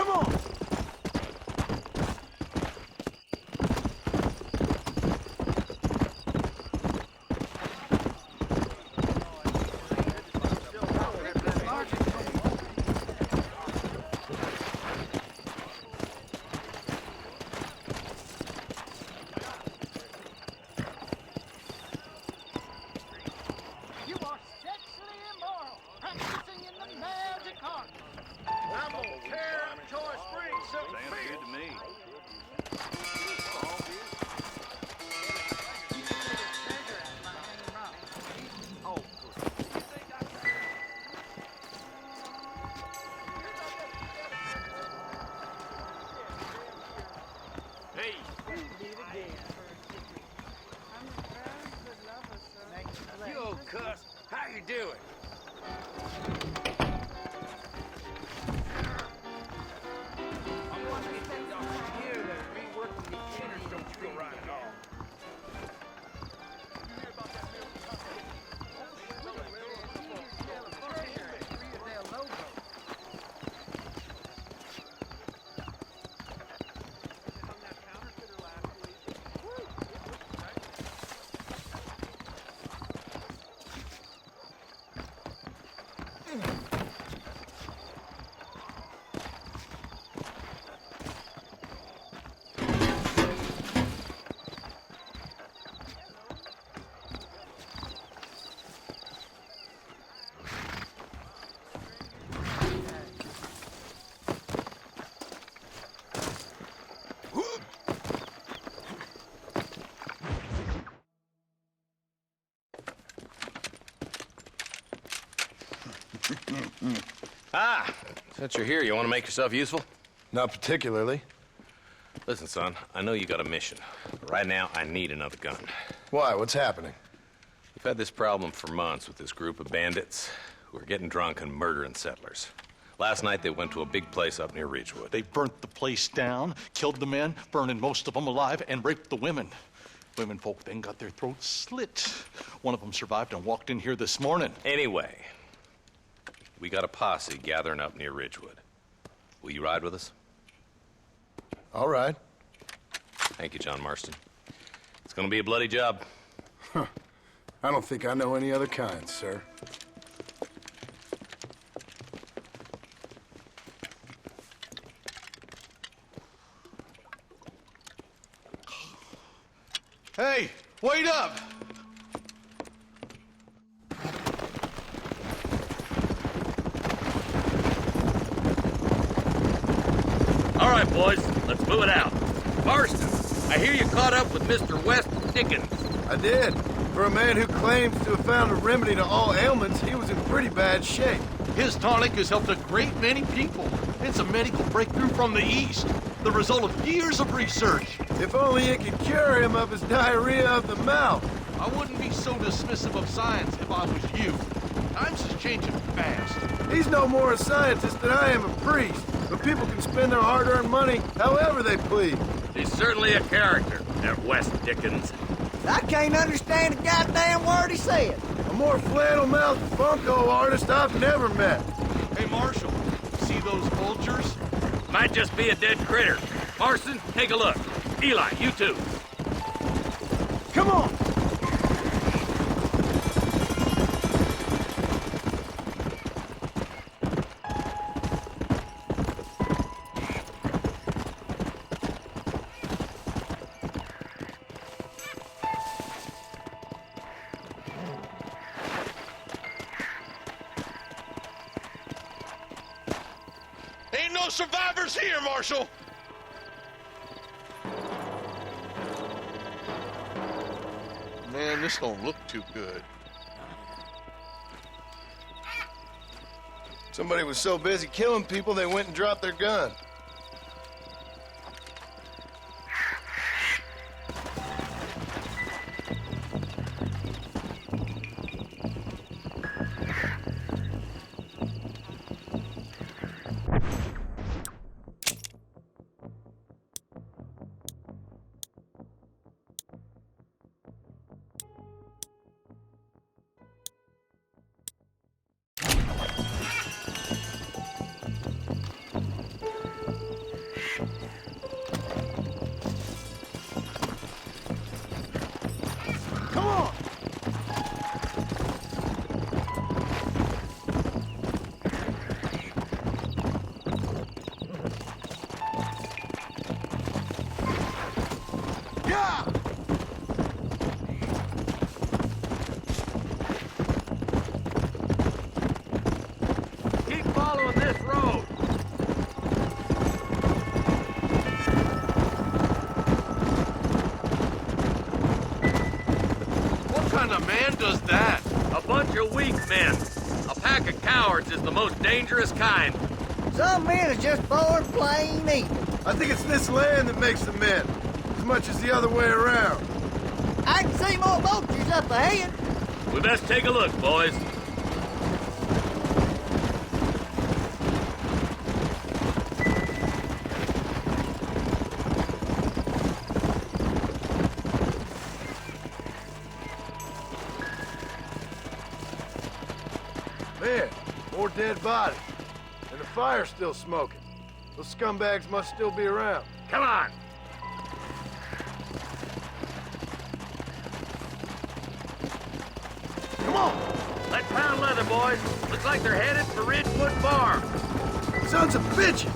Come on! You are sexually immoral, practicing in the magic art. I'm gonna tear up Troy Springs something big. Good to me. Hey, you old cuss. How you doing? I'm wondering if that doctor here that reworking the cleaners don't feel right at all. Ah, since you're here, you want to make yourself useful? Not particularly. Listen, son, I know you got a mission, but right now I need another gun. Why? What's happening? We've had this problem for months with this group of bandits who are getting drunk and murdering settlers. Last night they went to a big place up near Ridgewood. They burnt the place down, killed the men, burning most of them alive, and raped the women. Women folk then got their throats slit. One of them survived and walked in here this morning. Anyway, we got a posse gathering up near Ridgewood. Will you ride with us? All right. Thank you, John Marston. It's gonna be a bloody job. I don't think I know any other kind, sir. Hey, wait up! All right, boys, let's move it out. Marston, I hear you caught up with Mr. West Dickens. I did. For a man who claims to have found a remedy to all ailments, he was in pretty bad shape. His tonic has helped a great many people. It's a medical breakthrough from the East, the result of years of research. If only it could cure him of his diarrhea of the mouth. I wouldn't be so dismissive of science if I was you. Times is changing fast. He's no more a scientist than I am a priest. But people can spend their hard-earned money however they please. He's certainly a character, that West Dickens. I can't understand a goddamn word he said. A more flannel-mouthed funko artist I've never met. Hey, Marshal, see those vultures? Might just be a dead critter. Marston, take a look. Eli, you too. Come on! Ain't no survivors here, Marshal! Man, this don't look too good. Somebody was so busy killing people, they went and dropped their gun. man does that? A bunch of weak men. A pack of cowards is the most dangerous kind. Some men are just born plain evil. I think it's this land that makes the men, as much as the other way around. I can see more vultures up ahead. We best take a look, boys. Man, more dead bodies. And the fire's still smoking. Those scumbags must still be around. Come on. Come on! Let's pound leather, boys. Looks like they're headed for Ridgewood Farm. Sons of bitches!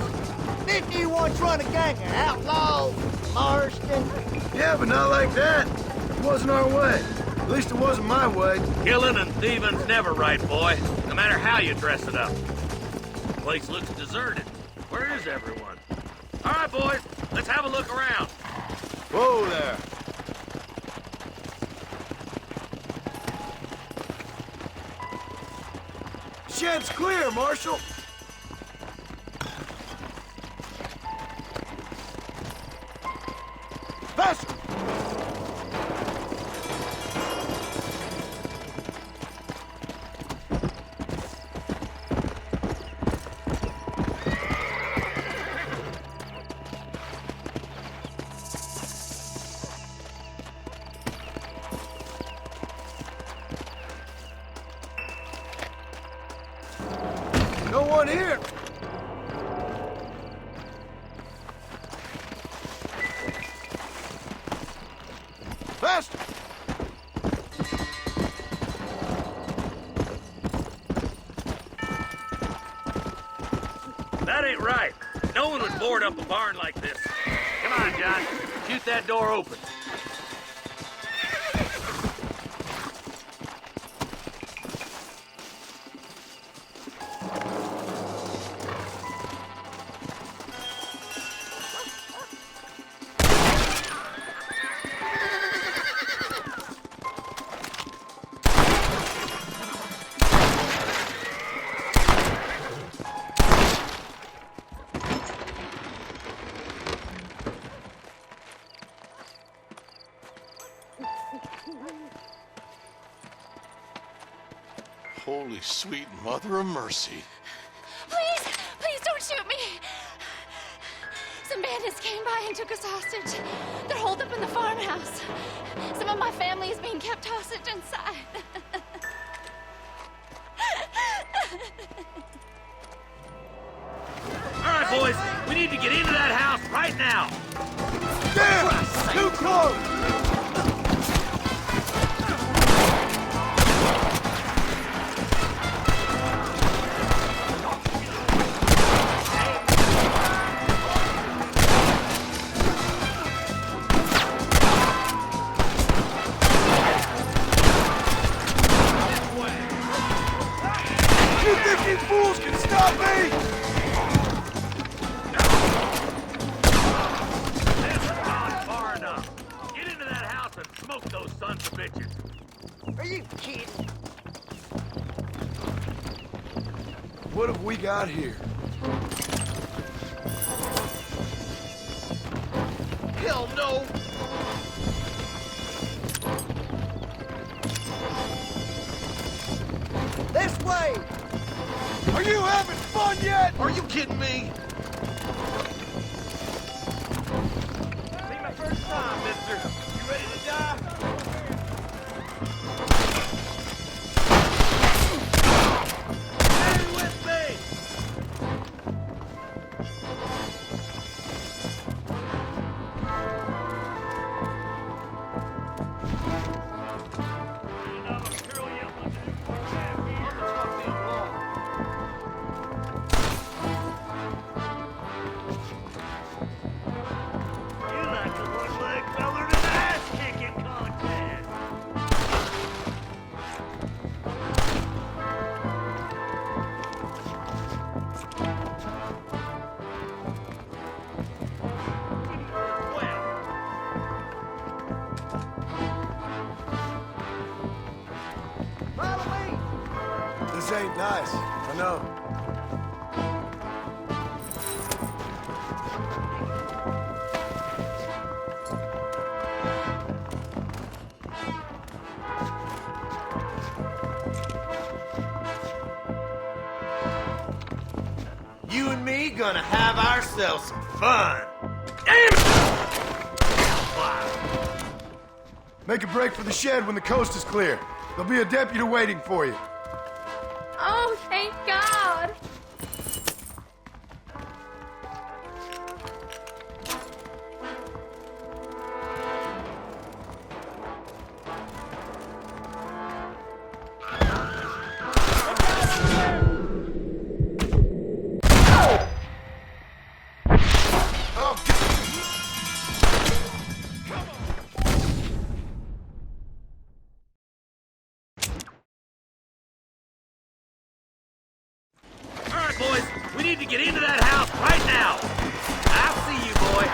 Didn't you once run a gang of outlaws, Marston? Yeah, but not like that. It wasn't our way. At least it wasn't my way. Killing and thieving's never right, boy. No matter how you dress it up. The place looks deserted. Where is everyone? All right, boys. Let's have a look around. Whoa there. Shed's clear, Marshal. Faster! No one here! Faster! That ain't right. No one would board up a barn like this. Come on, John. Shoot that door open. Holy sweet mother of mercy. Please, please don't shoot me. Some bandits came by and took us hostage. They're holed up in the farmhouse. Some of my family is being kept hostage inside. All right, boys. We need to get into that house right now. Damn! Too close! You think you fools can stop me? This has gone far enough. Get into that house and smoke those sons of bitches. Are you kidding? What have we got here? Hell no! This way! Are you having fun yet? Are you kidding me? Be my first time, mister. You ready to die? Stay with me! You like a one-leg feller to the ass-kicking contest. Things ain't nice, I know. You and me gonna have ourselves some fun. Make a break for the shed when the coast is clear. There'll be a deputy waiting for you. Oh, thank God. All right, boys, we need to get into that house right now. I'll see you, boy.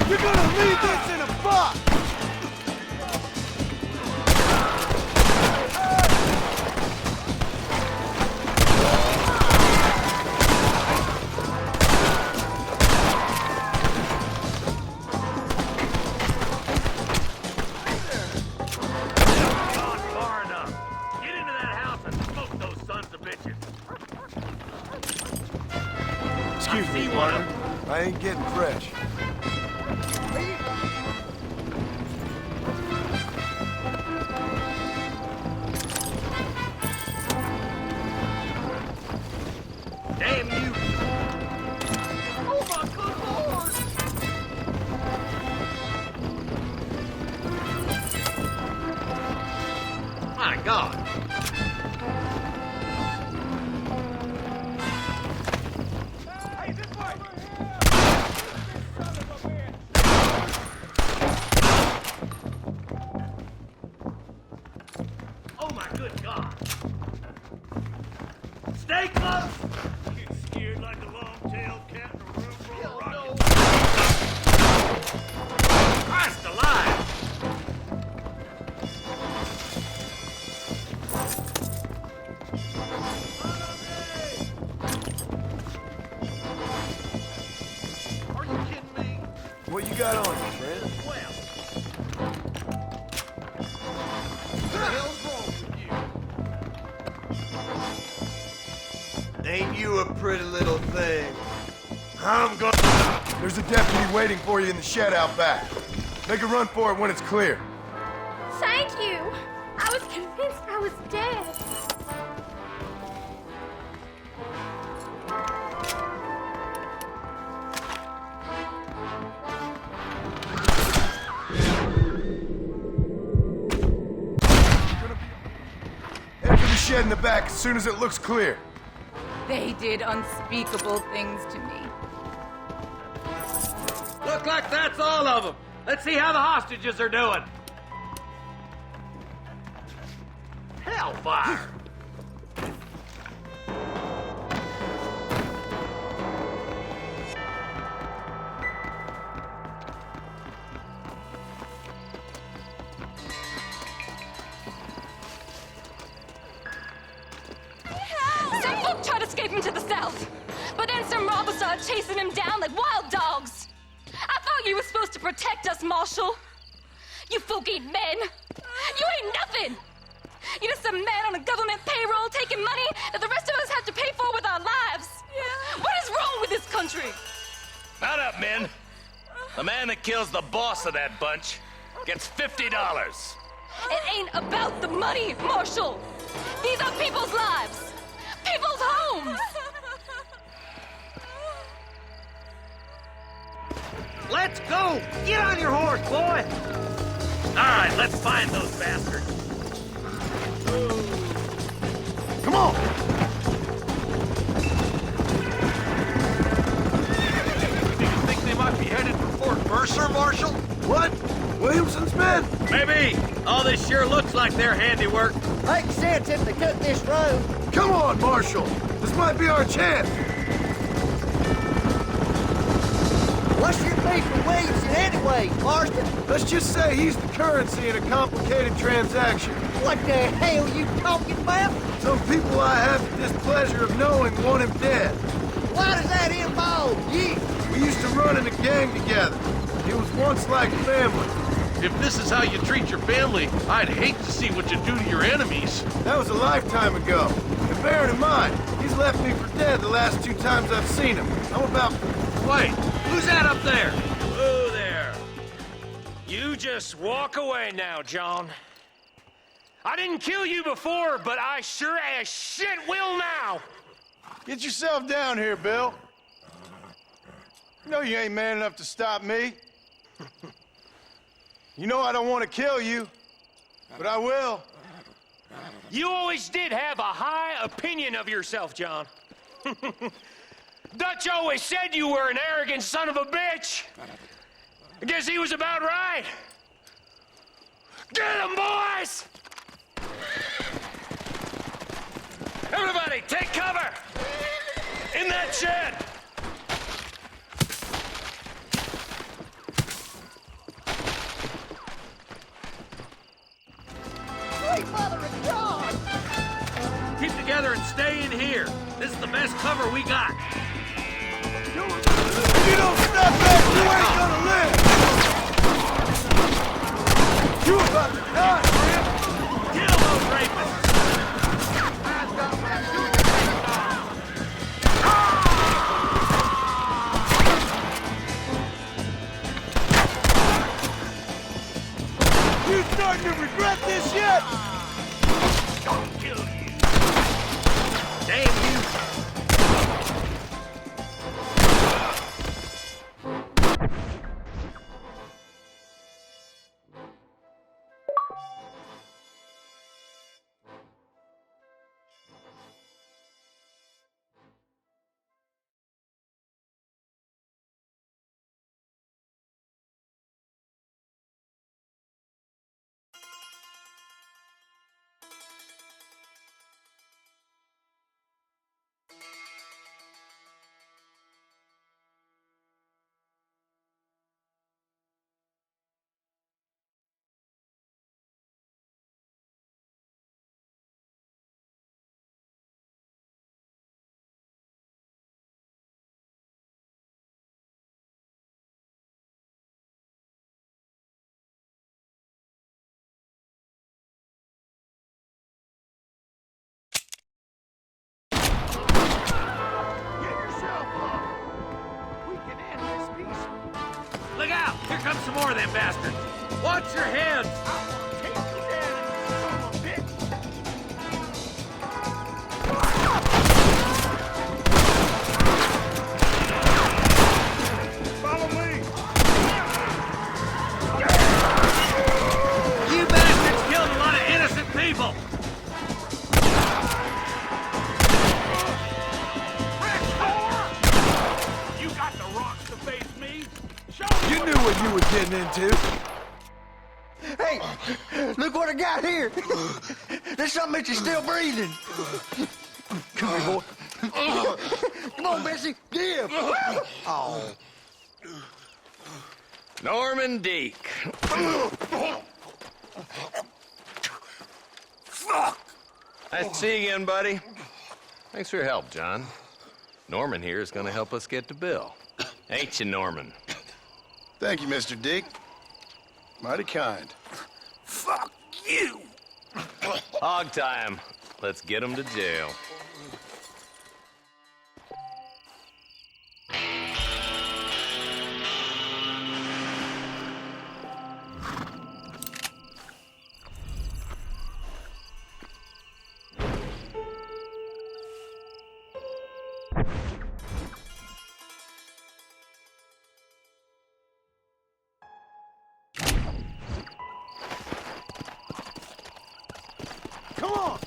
You're gonna leave this in a box! Gone far enough. Get into that house and smoke those sons of bitches. Excuse me, partner. I ain't getting fresh. Damn you. Oh my good lord! My God. Hey, this way! Oh my good God. Stay close. Get scared like a long-tailed cat in a room full of rockets. Christ alive. Are you kidding me? What you got on you, friend? Well, What the hell's wrong with you? Ain't you a pretty little thing? I'm gonna... There's a deputy waiting for you in the shed out back. Make a run for it when it's clear. Thank you. I was convinced I was dead. Head for the shed in the back as soon as it looks clear. They did unspeakable things to me. look like that's all of them. Let's see how the hostages are doing. Hellfire! Some folk tried escaping to the south, but then some robbers started chasing him down like wild dogs. I thought you were supposed to protect us, Marshal. You folk ain't men. You ain't nothing. You're just some man on a government payroll taking money that the rest of us have to pay for with our lives. Yeah. What is wrong with this country? Mount up, men. The man that kills the boss of that bunch gets $50. It ain't about the money, Marshal. These are people's lives, people's homes. Let's go! Get on your horse, boy! All right, let's find those bastards. Come on! Do you think they might be headed for Fort Mercer, Marshal? What? Williamson's men? Maybe. All this sure looks like their handiwork. Makes sense if they took this road. Come on, Marshal! This might be our chance! What's your beef with Williamson anyway, Marston? Let's just say he's the currency in a complicated transaction. What the hell you talking about? Some people I have the displeasure of knowing want him dead. Why does that involve you? We used to run in a gang together. It was once like family. If this is how you treat your family, I'd hate to see what you do to your enemies. That was a lifetime ago. And bearing in mind, he's left me for dead the last 2 times I've seen him. I'm about... Wait, who's that up there? Whoa there. You just walk away now, John. I didn't kill you before, but I sure as shit will now. Get yourself down here, Bill. You know you ain't man enough to stop me. You know I don't want to kill you, but I will. You always did have a high opinion of yourself, John. Dutch always said you were an arrogant son of a bitch. I guess he was about right. Get him, boys! Everybody, take cover! In that shed! Sweet mother of God! Keep together and stay in here. This is the best cover we got. If you don't step back, you ain't gonna live! You about to die, man! Kill those rapists! You starting to regret this yet? Don't kill you. Damn you. Look out! Here comes some more of them bastards! Watch your heads! Follow me! You bastards killed a lot of innocent people! You got the rocks to face me? You knew what you were getting into. Hey, look what I got here. There's something that you're still breathing. Come here, boy. Come on, Bessie. Give. Oh. Norman Deek. Fuck! Nice to see you again, buddy. Thanks for your help, John. Norman here is gonna help us get to Bill. Ain't you, Norman? Thank you, Mr. Dick. Mighty kind. Fuck you! Hog time. Let's get him to jail. Come on!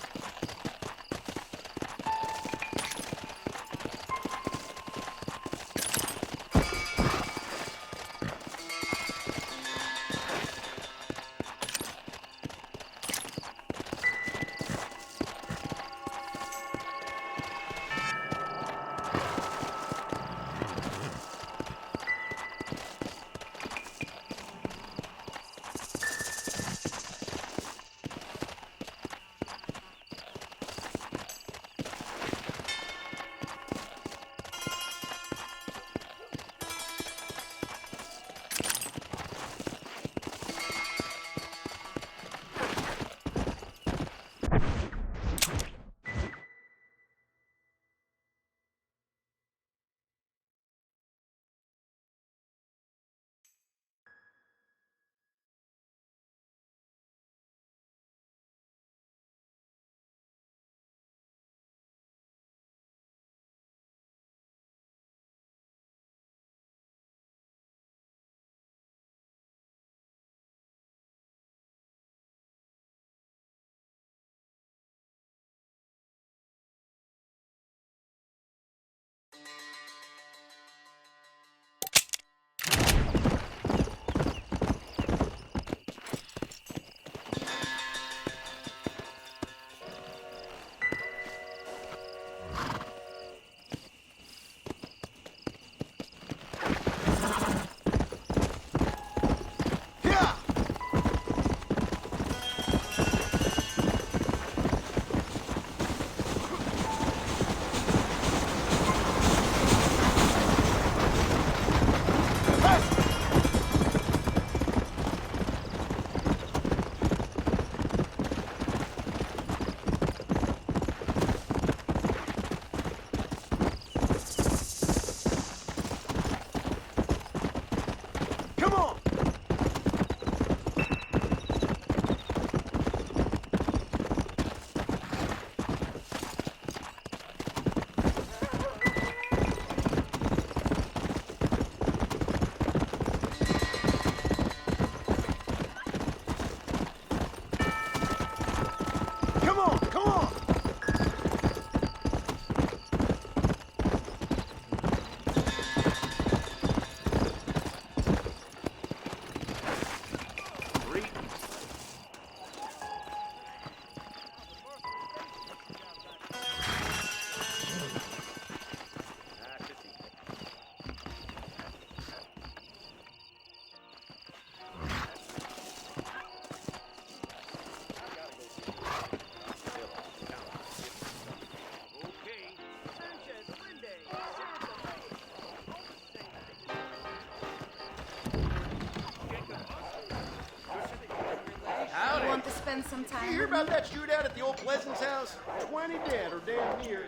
spend some time. You hear about that shootout at the old Pleasance house? 20 dead or damn near.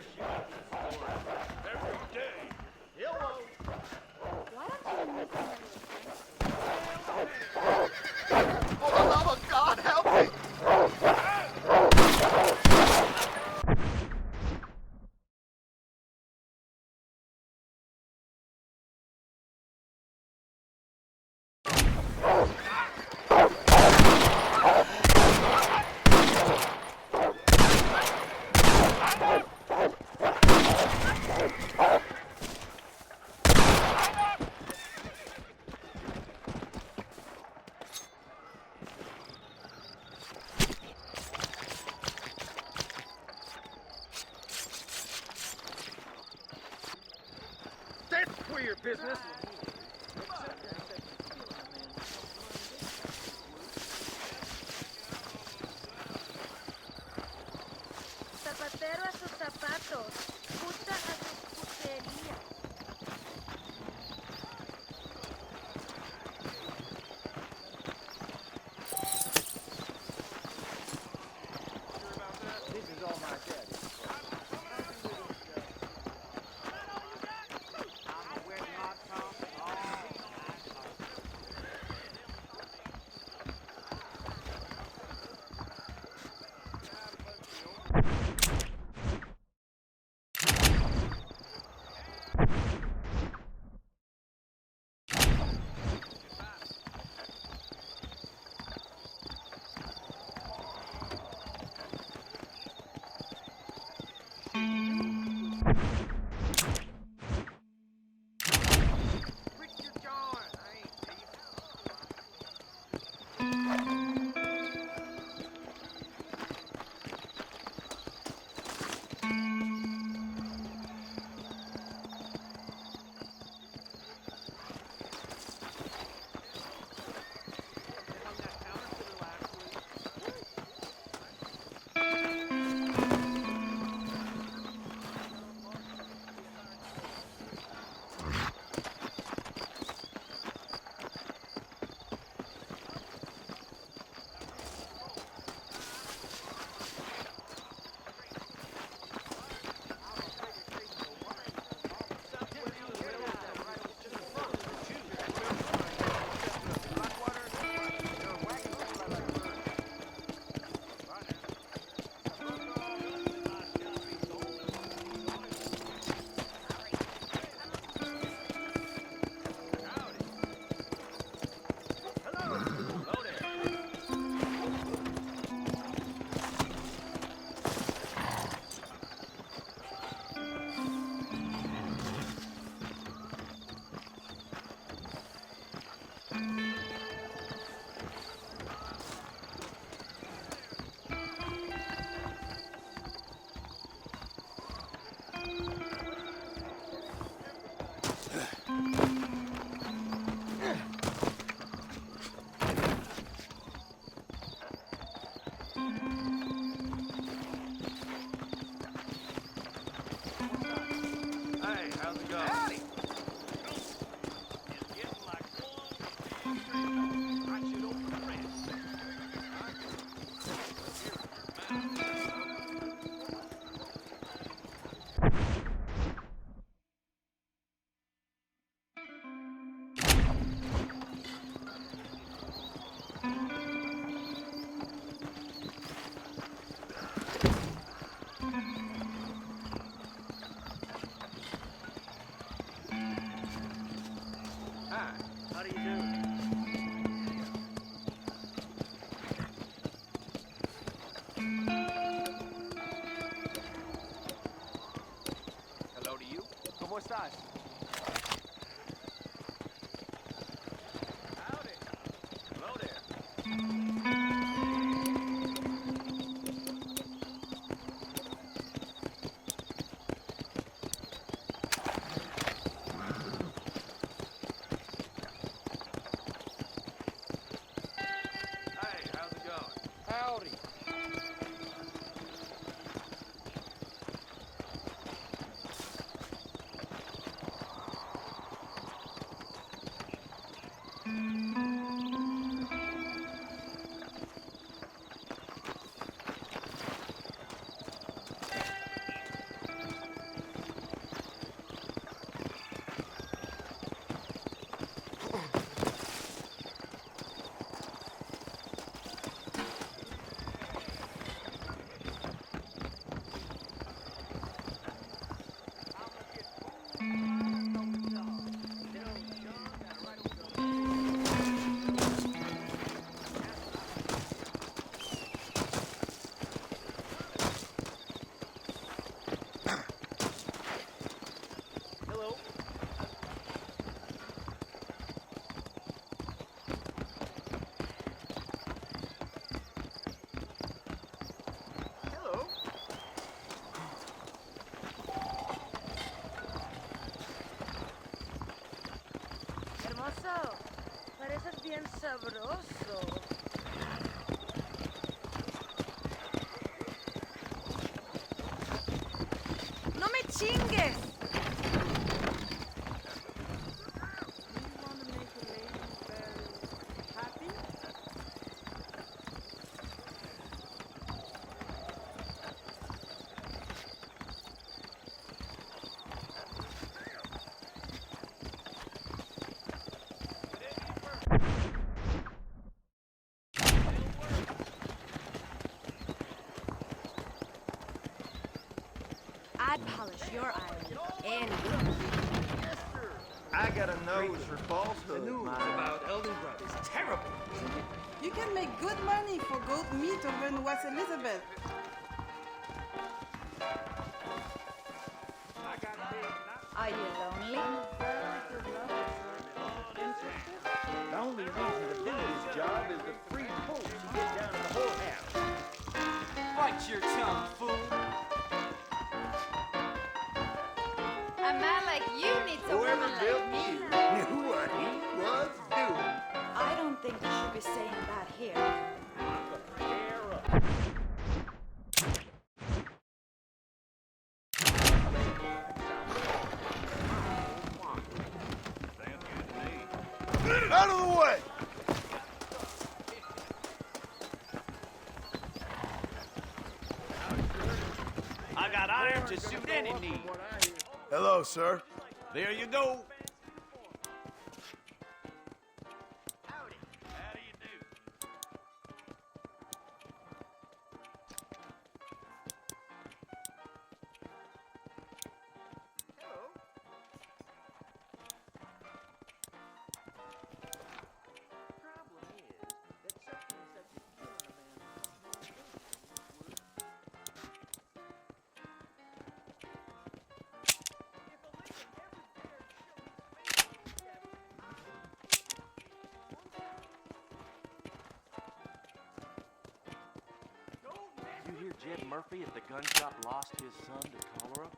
Every day. Hello. Why don't you meet somebody? For the love of God, help me! That's queer business. Zapatero a sus zapatos, puta a su putería. This is all my daddy. I'm a wedding hot top. estás? Howdy. Hello there. Hey, how's it going? Howdy. bien sabroso. ¡No me chingues! I'd polish your iron any. I got a nose for falsehood. The news about Eldengrove is terrible, isn't it? You can make good money for goat meat over in West Elizabeth. Are you lonely? The only reason to do this job is the free pulls you get down in the whorehouse. Bite your tongue, fool. A man like you needs a Whoever woman built like me. you knew what he was doing. I don't think you should be saying that here. Tear up. Out of the way! I got iron to suit any need. Hello, sir. There you go. You hear Jed Murphy at the gun shop lost his son to cholera?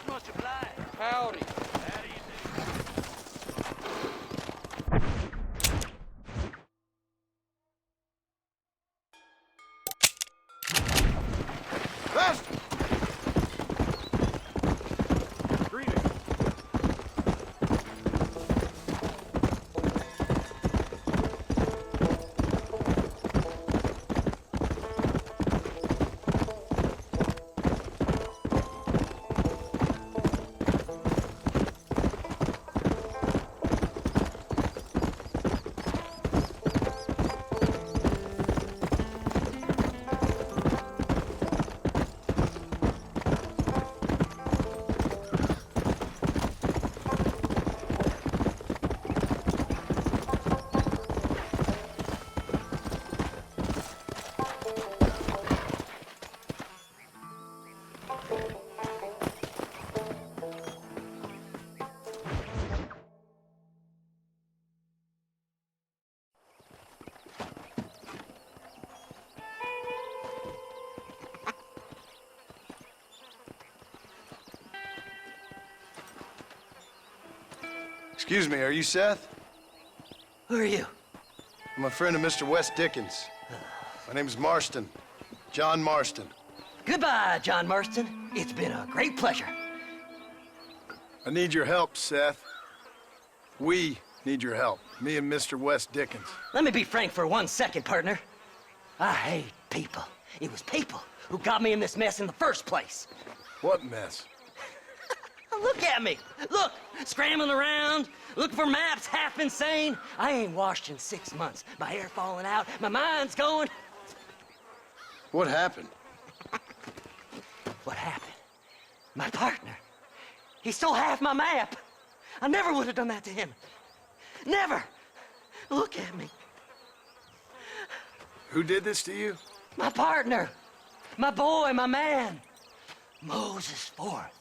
Much obliged. Howdy. How do you do? Faster! Excuse me, are you Seth? Who are you? I'm a friend of Mr. West Dickens. My name's Marston. John Marston. Goodbye, John Marston. It's been a great pleasure. I need your help, Seth. We need your help. Me and Mr. West Dickens. Let me be frank for 1 second, partner. I hate people. It was people who got me in this mess in the first place. What mess? Look at me. Look, scrambling around, looking for maps, half insane. I ain't washed in 6 months. My hair falling out, my mind's going. What happened? What happened? My partner. He stole half my map. I never would have done that to him. Never. Look at me. Who did this to you? My partner. My boy, my man. Moses Forth.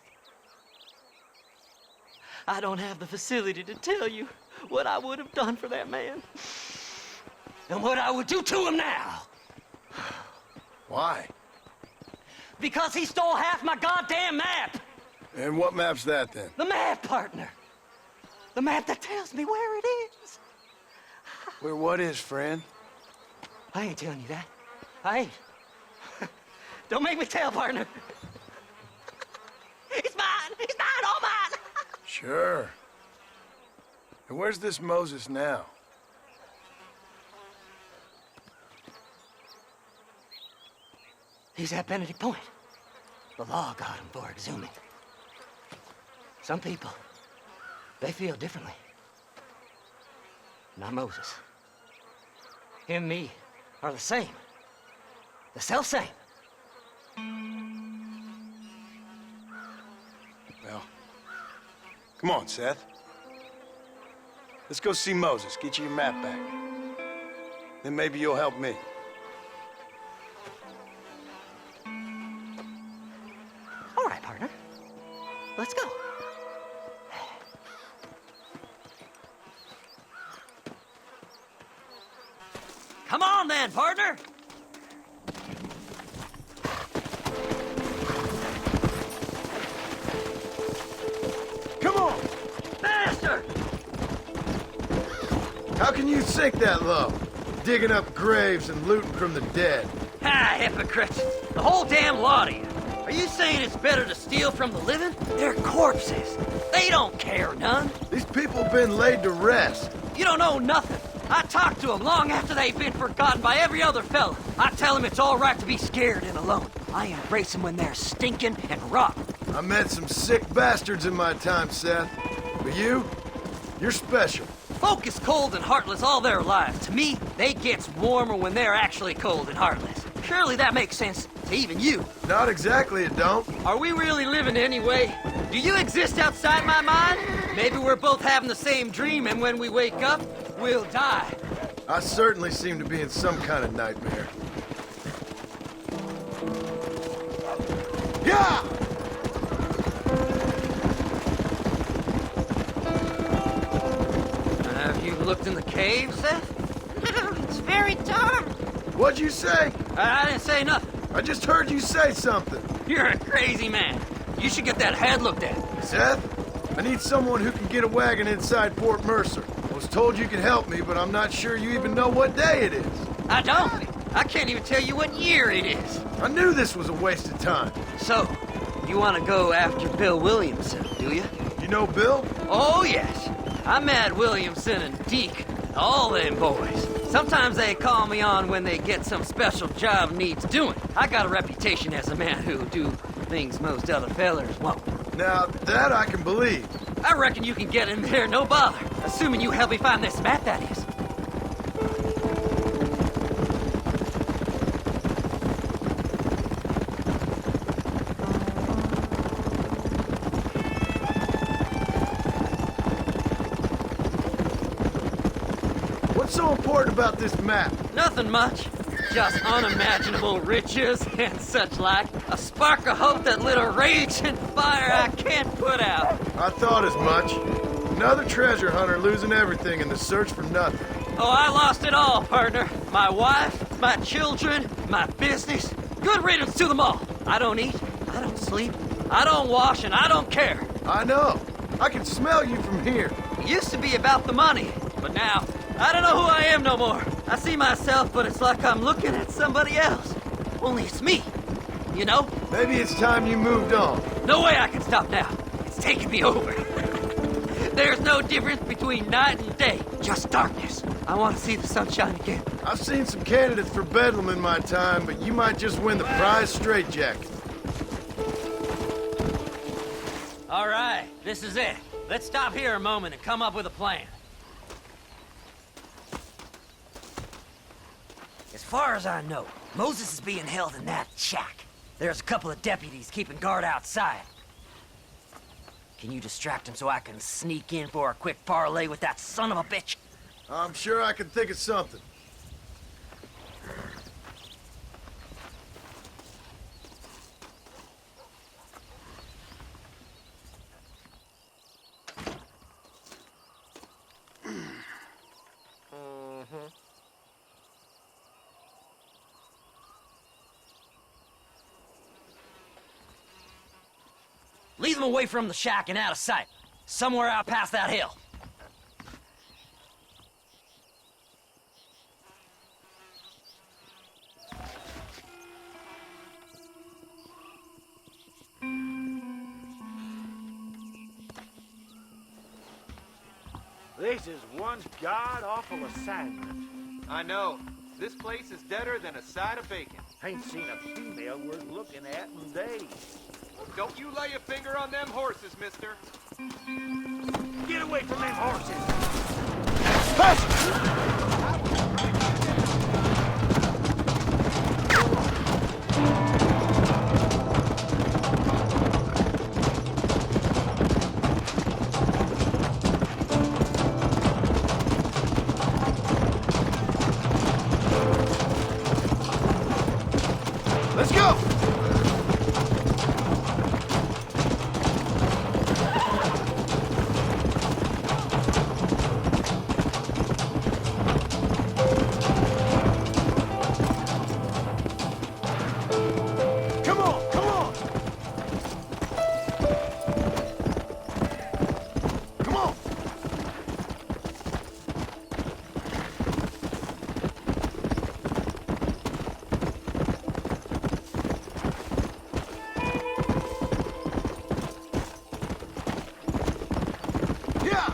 I don't have the facility to tell you what I would have done for that man. And what I would do to him now. Why? Because he stole half my goddamn map. And what map's that, then? The map, partner. The map that tells me where it is. Where what is, friend? I ain't telling you that. I ain't. Don't make me tell, partner. It's mine! It's mine! All mine! Sure. And where's this Moses now? He's at Benedict Point. The law got him for exhuming. Some people, they feel differently. Not Moses. Him and me are the same. The self-same. Well, come on, Seth. Let's go see Moses, get you your map back. Then maybe you'll help me. All right, partner. Let's go. Come on then, partner! Come on! Faster! How can you sink that low? Digging up graves and looting from the dead. Ah, hypocrites! The whole damn lot of you. Are you saying it's better to steal from the living? They're corpses. They don't care none. These people have been laid to rest. You don't know nothing. I talk to them long after they've been forgotten by every other fella. I tell them it's all right to be scared and alone. I embrace them when they're stinking and rotten. I met some sick bastards in my time, Seth. But you're special. Folk is cold and heartless all their lives. To me, they gets warmer when they're actually cold and heartless. Surely that makes sense to even you. Not exactly, it don't. Are we really living anyway? Do you exist outside my mind? Maybe we're both having the same dream, and when we wake up, we'll die. I certainly seem to be in some kind of nightmare. Yeah! Have you looked in the cave, Seth? It's very dark. What'd you say? I didn't say nothing. I just heard you say something. You're a crazy man. You should get that head looked at. Seth, I need someone who can get a wagon inside Port Mercer. I was told you could help me, but I'm not sure you even know what day it is. I don't. I can't even tell you what year it is. I knew this was a waste of time. So, you want to go after Bill Williamson, do you? You know Bill? Oh, yes. I met Williamson and Deke, all them boys. Sometimes they call me on when they get some special job needs doing. I got a reputation as a man who'll do things most other fellers won't. Now, that I can believe. I reckon you can get in there, no bother. Assuming you help me find this map, that is. What's so important about this map? Nothing much. Just unimaginable riches and such like. A spark of hope that lit a raging fire I can't put out. I thought as much. Another treasure hunter losing everything in the search for nothing. Oh, I lost it all, partner. My wife, my children, my business. Good riddance to them all. I don't eat, I don't sleep, I don't wash, and I don't care. I know. I can smell you from here. It used to be about the money, but now, I don't know who I am no more. I see myself, but it's like I'm looking at somebody else. Only it's me. You know? Maybe it's time you moved on. No way I can stop now. It's taking me over. There's no difference between night and day, just darkness. I want to see the sunshine again. I've seen some candidates for Bedlam in my time, but you might just win the prize straitjacket. All right, this is it. Let's stop here a moment and come up with a plan. As far as I know, Moses is being held in that shack. There's a couple of deputies keeping guard outside. Can you distract him so I can sneak in for a quick parlay with that son of a bitch? I'm sure I can think of something. Lead them away from the shack and out of sight. Somewhere out past that hill. This is one god-awful assignment. I know. This place is deader than a side of bacon. Ain't seen a female worth looking at in days. Don't you lay a finger on them horses, mister. Get away from them horses! Let's go! Come on, come on! Come on! Yeah!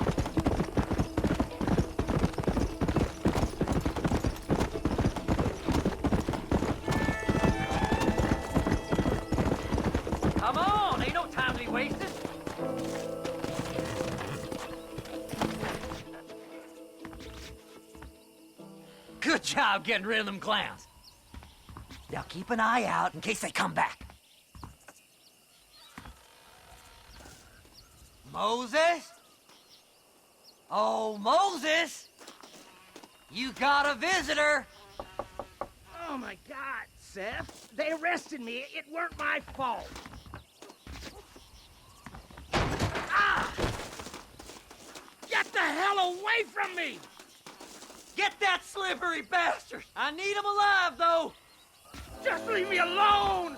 Come on, ain't no time to be wasted. Good job getting rid of them clowns. Now keep an eye out in case they come back. Moses? Oh, Moses! You got a visitor! Oh my God, Seth. They arrested me. It weren't my fault. Ah! Get the hell away from me! Get that slippery bastard! I need him alive, though! Just leave me alone!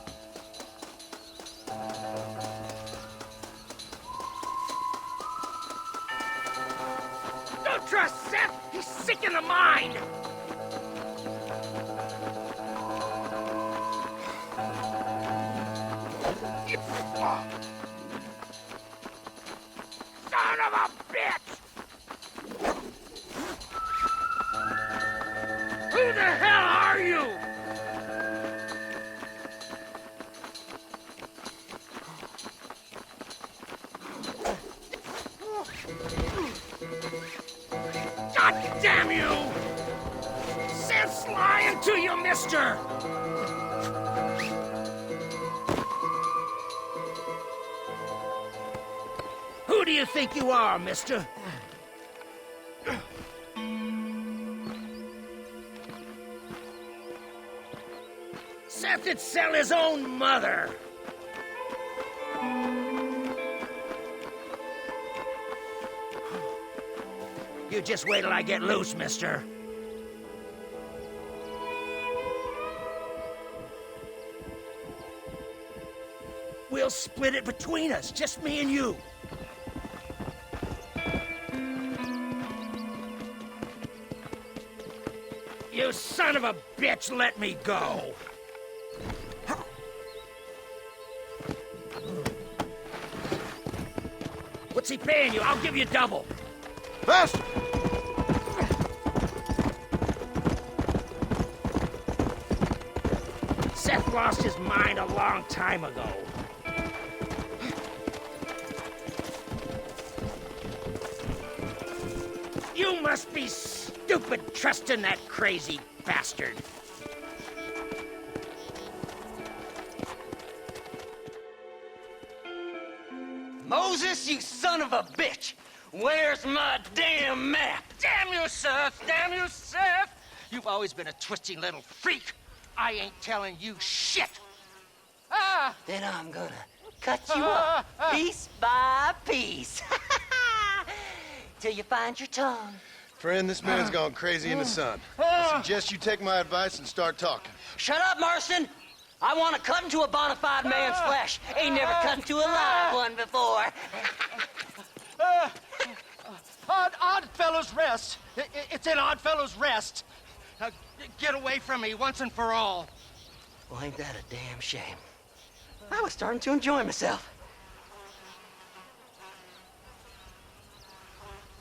Don't trust Seth! He's sick in the mind! Son of a bitch! Who the hell are you? God damn you! Seth's lying to you, mister! Who do you think you are, mister? Seth could sell his own mother. You just wait till I get loose, mister. We'll split it between us, just me and you. You son of a bitch, let me go! What's he paying you? I'll give you double. Faster! Seth lost his mind a long time ago. You must be stupid trusting that crazy bastard. Moses, you son of a bitch! Where's my damn map? Damn you, Seth! Damn you, Seth! You've always been a twisty little freak. I ain't telling you shit. Ah! Then I'm gonna cut you up piece by piece. Till you find your tongue. Friend, this man's gone crazy in the sun. I suggest you take my advice and start talking. Shut up, Marston! I want to cut into a bona fide man's flesh. Ain't never cut into a live one before. Oddfellows Rest. It's in Oddfellows Rest. Get away from me once and for all. Well, ain't that a damn shame? I was starting to enjoy myself.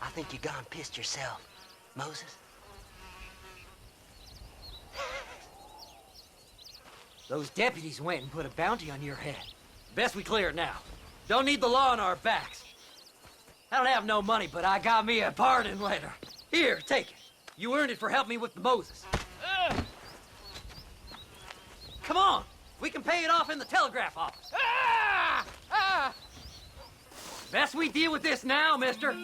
I think you gone pissed yourself, Moses. Those deputies went and put a bounty on your head. Best we clear it now. Don't need the law on our backs. I don't have no money, but I got me a pardon letter. Here, take it. You earned it for helping me with the Moses. Come on. We can pay it off in the telegraph office. Best we deal with this now, mister.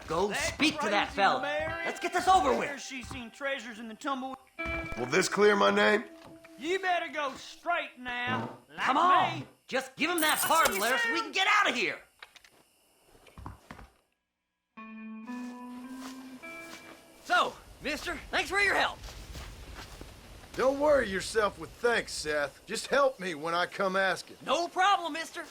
Go speak to that fella. Let's get this over with. She's seen treasures in the tumble. Will this clear my name? You better go straight now. Like Come on. me. Just give him that pardon letter so we can get out of here. So, mister, thanks for your help. Don't worry yourself with thanks, Seth. Just help me when I come asking. No problem, mister.